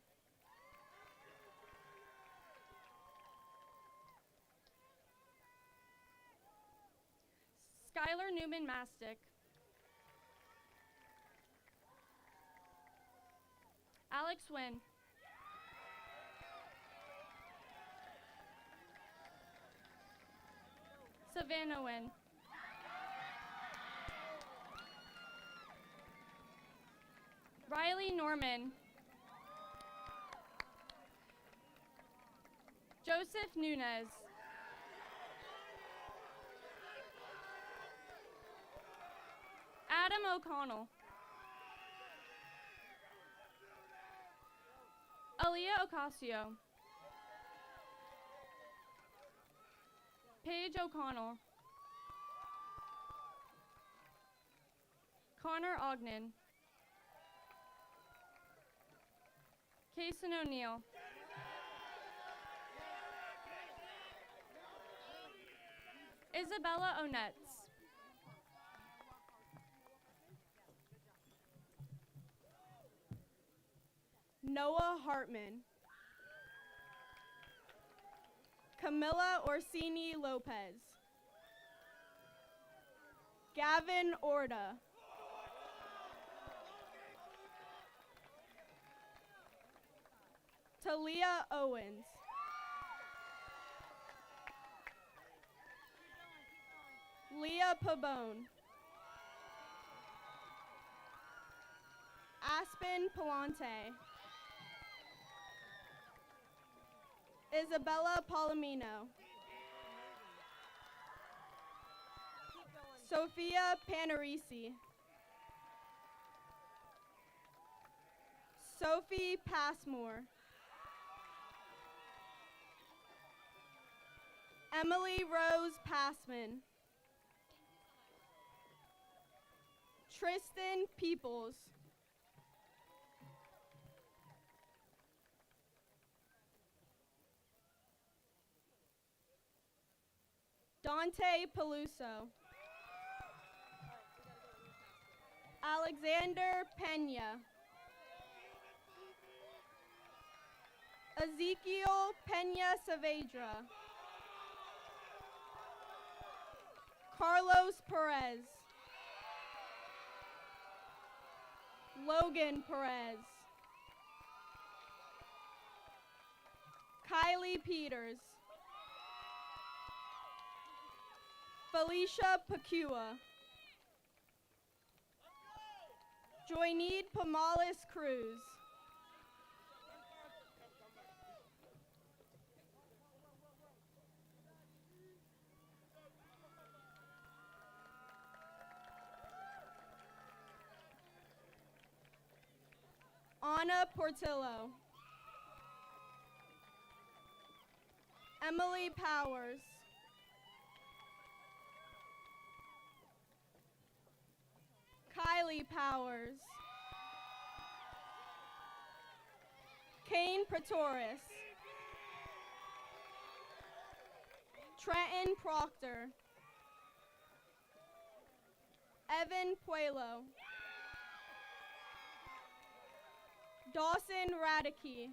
Skylar Newman Mastick. Alex Wynn. Savannah Wynn. Riley Norman. Joseph Nunez. Adam O'Connell. Aaliyah Ocasio. Paige O'Connell. Connor Ogden. Kason O'Neill. Isabella Onetz. Noah Hartman. Camilla Orsini Lopez. Gavin Orta. Talia Owens. Leah Pabone. Aspen Palante. Isabella Palomino. Sophia Panarisi. Sophie Passmore. Emily Rose Passman. Tristan Peoples. Dante Peluso. Alexander Pena. Ezekiel Pena Saavedra. Carlos Perez. Logan Perez. Kylie Peters. Felicia Pacua. Joyneed Pomales Cruz. Anna Portillo. Emily Powers. Kylie Powers. Kane Pretorius. Trenton Proctor. Evan Puelo. Dawson Radicke.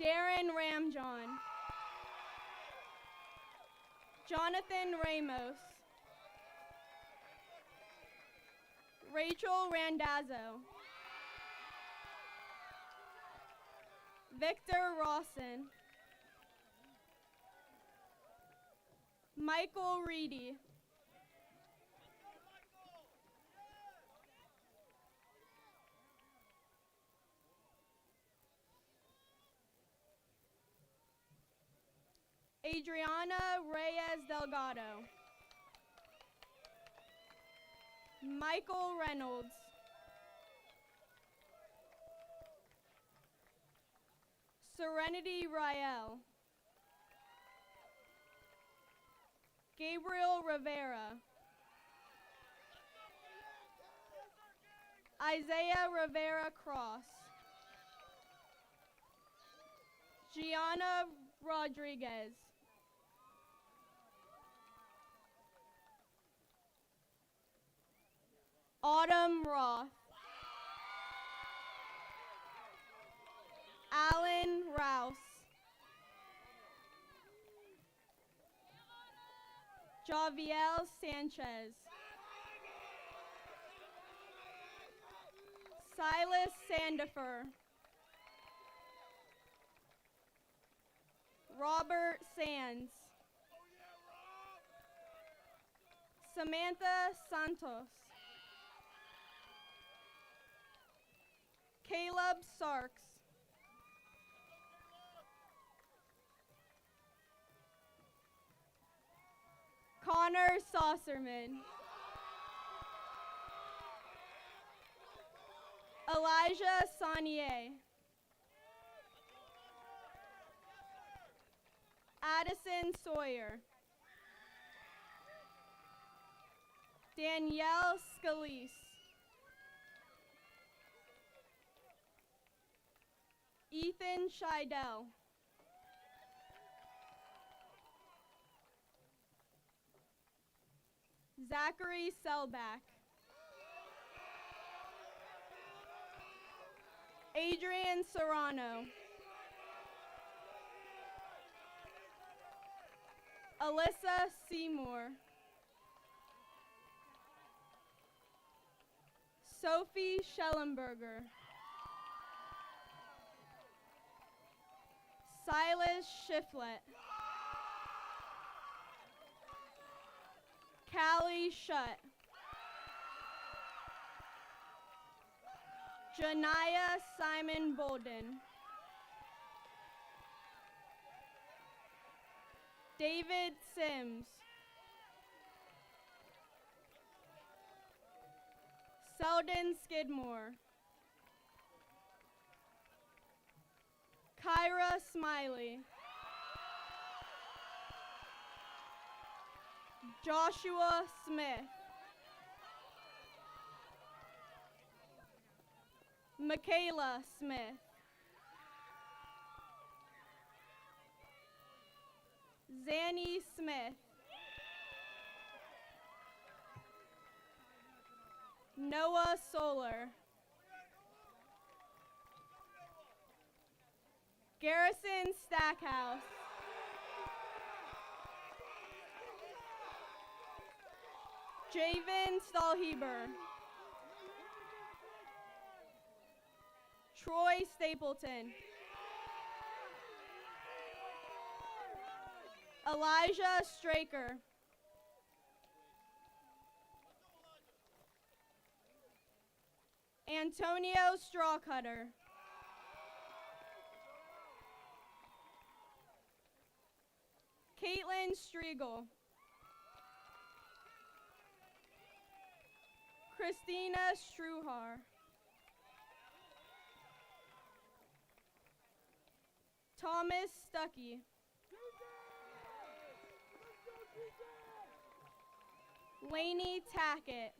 Darren Ramjohn. Jonathan Ramos. Rachel Randazzo. Victor Rawson. Michael Reedy. Adriana Reyes Delgado. Michael Reynolds. Serenity Rael. Gabriel Rivera. Isaiah Rivera Cross. Gianna Rodriguez. Autumn Roth. Alan Rouse. Javiel Sanchez. Silas Sandifer. Robert Sands. Samantha Santos. Caleb Sarks. Connor Saucerman. Elijah Saunier. Addison Sawyer. Danielle Scalise. Ethan Scheidel. Zachary Selbach. Adrian Serrano. Alyssa Seymour. Sophie Schellenberger. Silas Shiflett. Callie Shutt. Janaya Simon Bolden. David Sims. Selden Skidmore. Kyra Smiley. Joshua Smith. Michaela Smith. Zanny Smith. Noah Solar. Garrison Stackhouse. Javen Stahlheber. Troy Stapleton. Elijah Straker. Antonio Strawcutter. Caitlin Striegel. Christina Struhar. Thomas Stuckey. Lainey Tackett.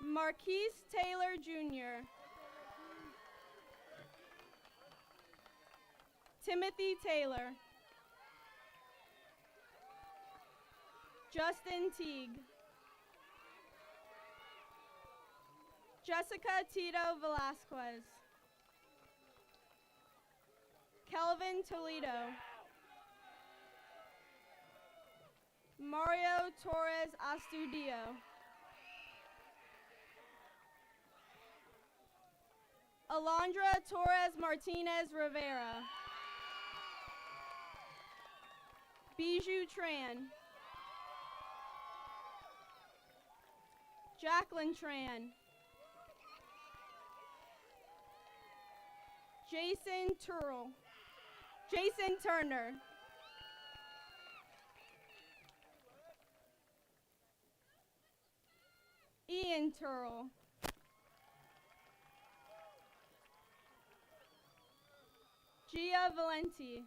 Marquise Taylor Jr. Timothy Taylor. Justin Teague. Jessica Tito Velasquez. Kelvin Toledo. Mario Torres Astudio. Alondra Torres Martinez Rivera. Bijou Tran. Jacqueline Tran. Jason Turl. Jason Turner. Ian Turl. Gia Valenti.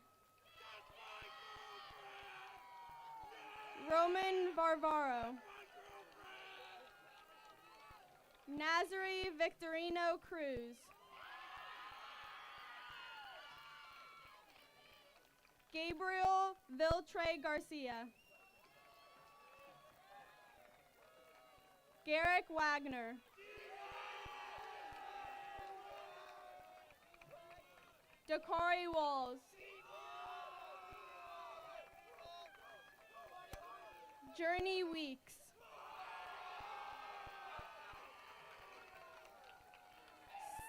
Roman Varvaro. Nazare Victorino Cruz. Gabriel Viltre Garcia. Garrick Wagner. Dakari Walls. Journey Weeks.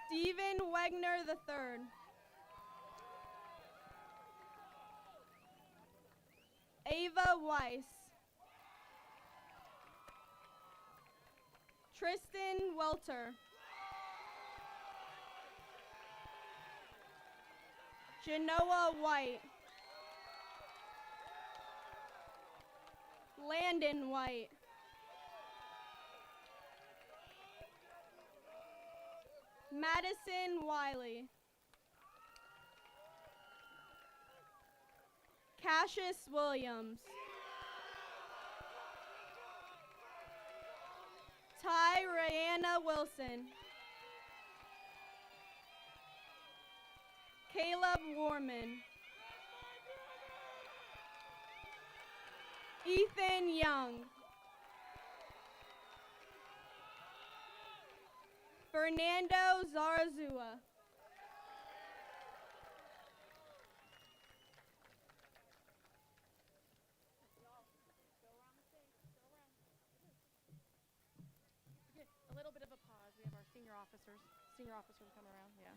Stephen Wegner III. Ava Weiss. Tristan Welter. Genoa White. Landon White. Madison Wiley. Cassius Williams. Ty Rihanna Wilson. Caleb Warman. Ethan Young. Fernando Zarazua. A little bit of a pause. We have our senior officers coming around. Yeah.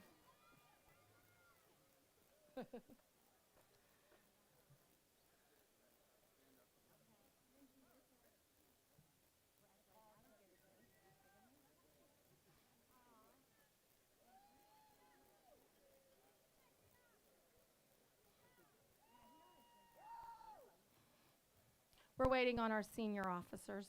We're waiting on our senior officers.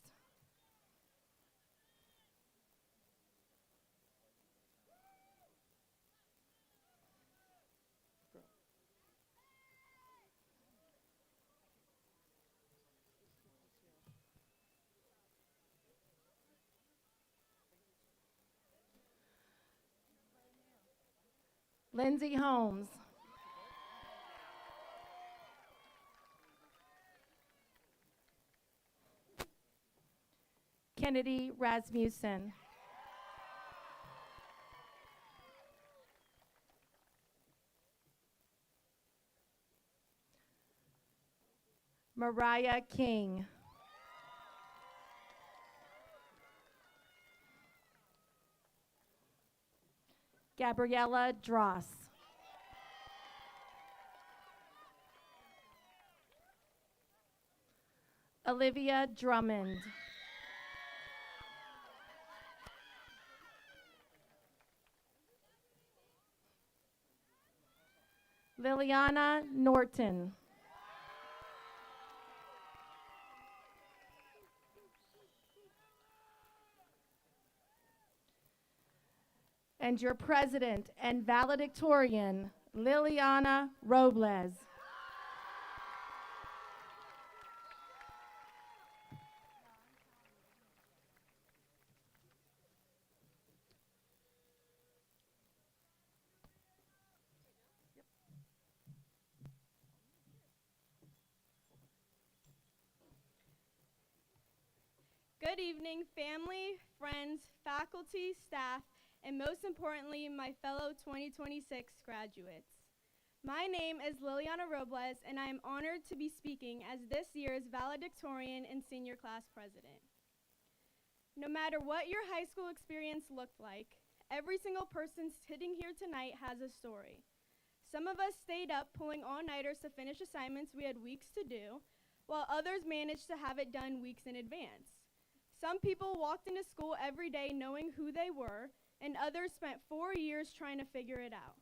Lindsay Holmes. Kennedy Rasmussen. Mariah King. Gabriella Dross. Olivia Drummond. Liliana Norton. And your president and valedictorian, Liliana Robles. Good evening, family, friends, faculty, staff, and most importantly, my fellow 2026 graduates. My name is Liliana Robles, and I am honored to be speaking as this year's valedictorian and senior class president. No matter what your high school experience looked like, every single person sitting here tonight has a story. Some of us stayed up pulling all-nighters to finish assignments we had weeks to do, while others managed to have it done weeks in advance. Some people walked into school every day knowing who they were, and others spent 4 years trying to figure it out.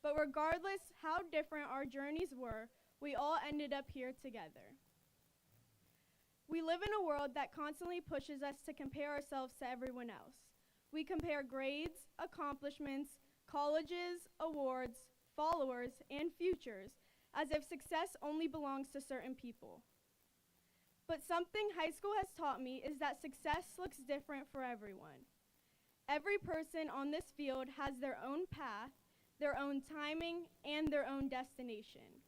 But regardless how different our journeys were, we all ended up here together. We live in a world that constantly pushes us to compare ourselves to everyone else. We compare grades, accomplishments, colleges, awards, followers, and futures, as if success only belongs to certain people. But something high school has taught me is that success looks different for everyone. Every person on this field has their own path, their own timing, and their own destination.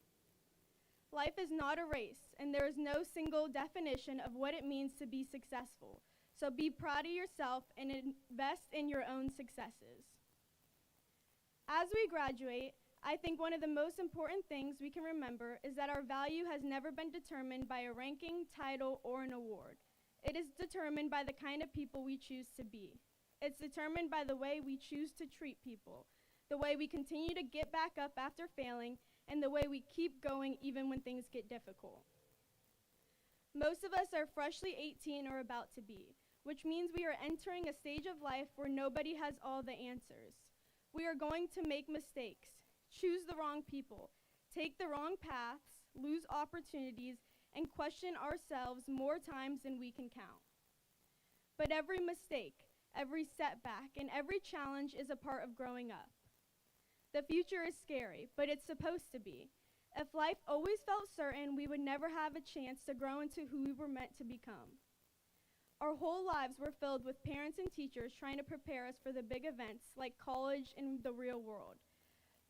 Life is not a race, and there is no single definition of what it means to be successful. So be proud of yourself and invest in your own successes. As we graduate, I think one of the most important things we can remember is that our value has never been determined by a ranking, title, or an award. It is determined by the kind of people we choose to be. It's determined by the way we choose to treat people, the way we continue to get back up after failing, and the way we keep going even when things get difficult. Most of us are freshly 18 or about to be, which means we are entering a stage of life where nobody has all the answers. We are going to make mistakes, choose the wrong people, take the wrong paths, lose opportunities, and question ourselves more times than we can count. But every mistake, every setback, and every challenge is a part of growing up. The future is scary, but it's supposed to be. If life always felt certain, we would never have a chance to grow into who we were meant to become. Our whole lives were filled with parents and teachers trying to prepare us for the big events like college and the real world.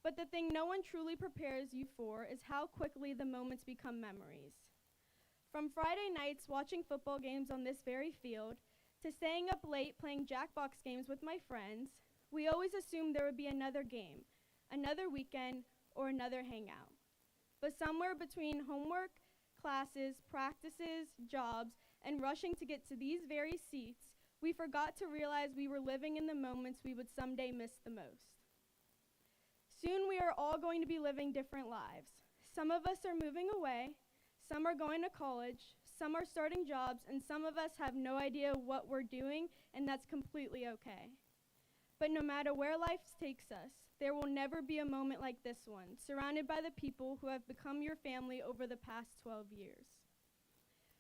But the thing no one truly prepares you for is how quickly the moments become memories. From Friday nights watching football games on this very field, to staying up late playing Jackbox games with my friends, we always assumed there would be another game, another weekend, or another hangout. But somewhere between homework, classes, practices, jobs, and rushing to get to these very seats, we forgot to realize we were living in the moments we would someday miss the most. Soon we are all going to be living different lives. Some of us are moving away, some are going to college, some are starting jobs, and some of us have no idea what we're doing, and that's completely okay. But no matter where life takes us, there will never be a moment like this one, surrounded by the people who have become your family over the past 12 years.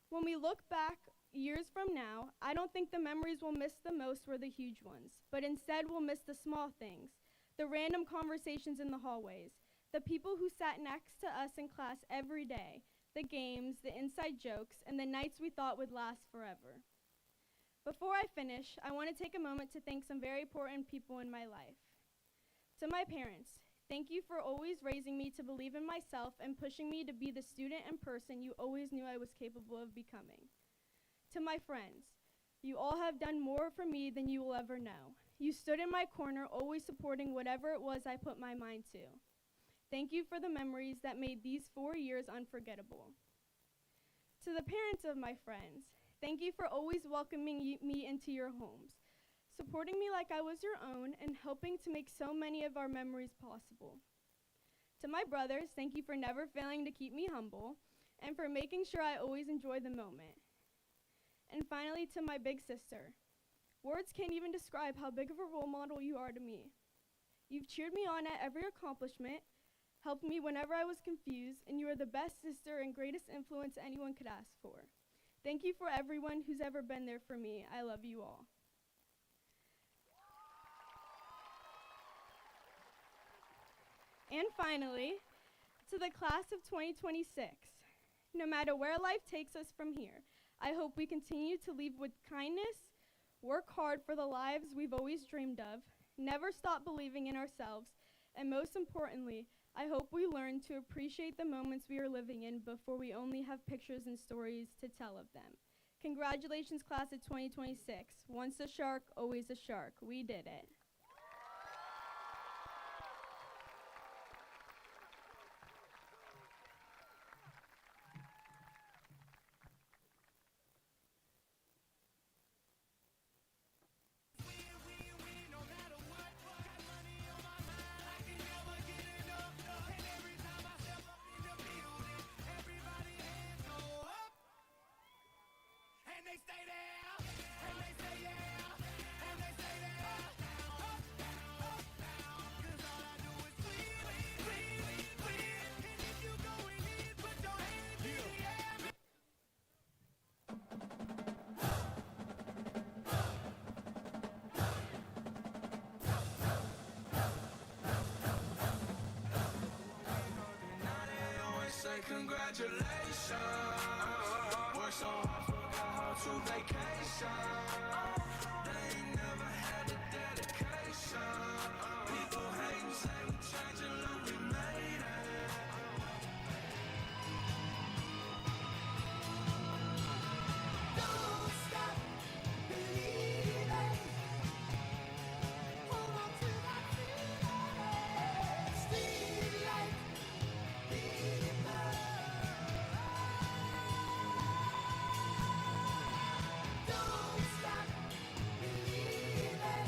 When we look back years from now, I don't think the memories we'll miss the most were the huge ones, but instead we'll miss the small things, the random conversations in the hallways, the people who sat next to us in class every day, the games, the inside jokes, and the nights we thought would last forever. Before I finish, I want to take a moment to thank some very important people in my life. To my parents, thank you for always raising me to believe in myself and pushing me to be the student and person you always knew I was capable of becoming. To my friends, you all have done more for me than you will ever know. You stood in my corner, always supporting whatever it was I put my mind to. Thank you for the memories that made these 4 years unforgettable. To the parents of my friends, thank you for always welcoming me into your homes, supporting me like I was your own, and helping to make so many of our memories possible. To my brothers, thank you for never failing to keep me humble, and for making sure I always enjoy the moment. And finally, to my big sister, words can't even describe how big of a role model you are to me. You've cheered me on at every accomplishment, helped me whenever I was confused, and you are the best sister and greatest influence anyone could ask for. Thank you for everyone who's ever been there for me. I love you all. And finally, to the class of 2026, no matter where life takes us from here, I hope we continue to lead with kindness, work hard for the lives we've always dreamed of, never stop believing in ourselves, and most importantly, I hope we learn to appreciate the moments we are living in before we only have pictures and stories to tell of them. Congratulations, class of 2026. Once a shark, always a shark. We did it. Stay there, and they say yeah, and they say there. congratulations. Work so hard, forgot how to vacation. They ain't never had the dedication. People hate and say we changing, look, we made it. Don't stop believing. Hold on to that feeling. Street light, deeper. Don't stop believing.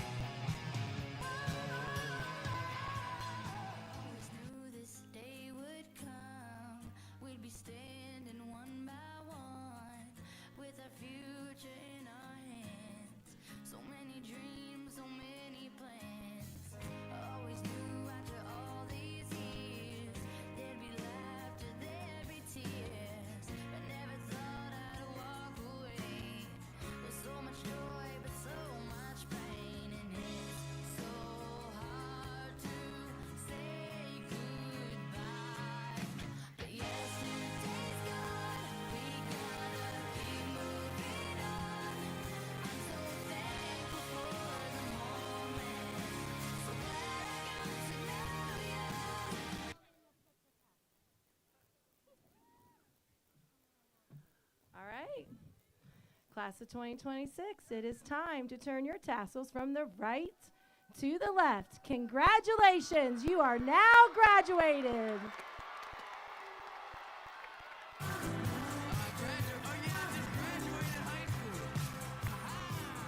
Always knew this day would come. We'd be standing one by one with our future in our hands. So many dreams, so many plans. Always knew after all these years there'd be laughter, there'd be tears. I never thought I'd walk away with so much joy, but so much pain. And it's so hard to say goodbye. But yesterday's gone, we gotta keep moving on. I'm so thankful for the moment, so glad I got to know you. All right. Class of 2026, it is time to turn your tassels from the right to the left. Congratulations, you are now graduated.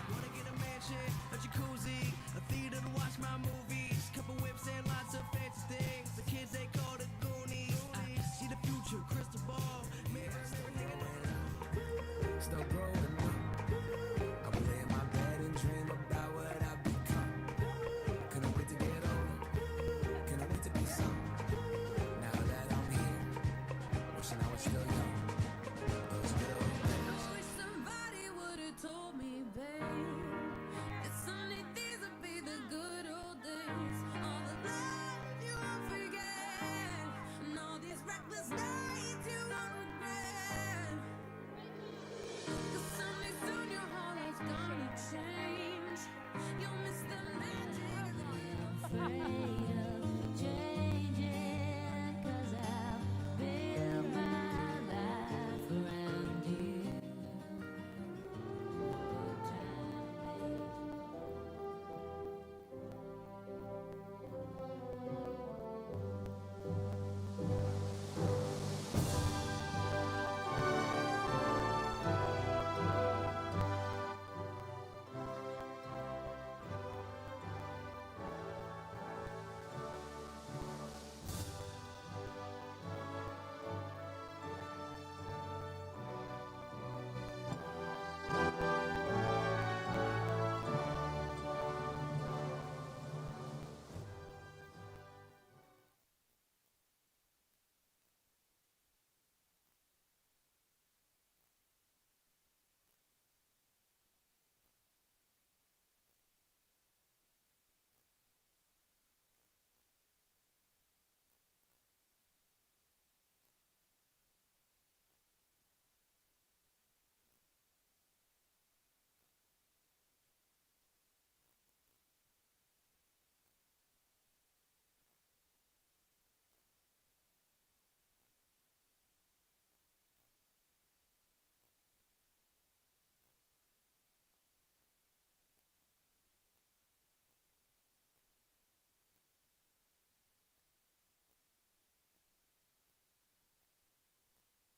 Wanna get a mansion, a jacuzzi, a theater to watch my movies, couple whips and lots of fancy things. The kids they call the Goonies. I see the future, crystal ball. Man, everything still growing up. I would lay in my bed and dream about what I've become. Couldn't wait to get older. Couldn't wait to be some. Now that I'm here, wishing I was still young. Those good old days. I wish somebody would've told me, babe, that someday these would be the good old days. All the love you won't forget, and all these reckless nights you won't regret. 'Cause someday soon your whole life's gonna change. You'll miss the magic of the little fade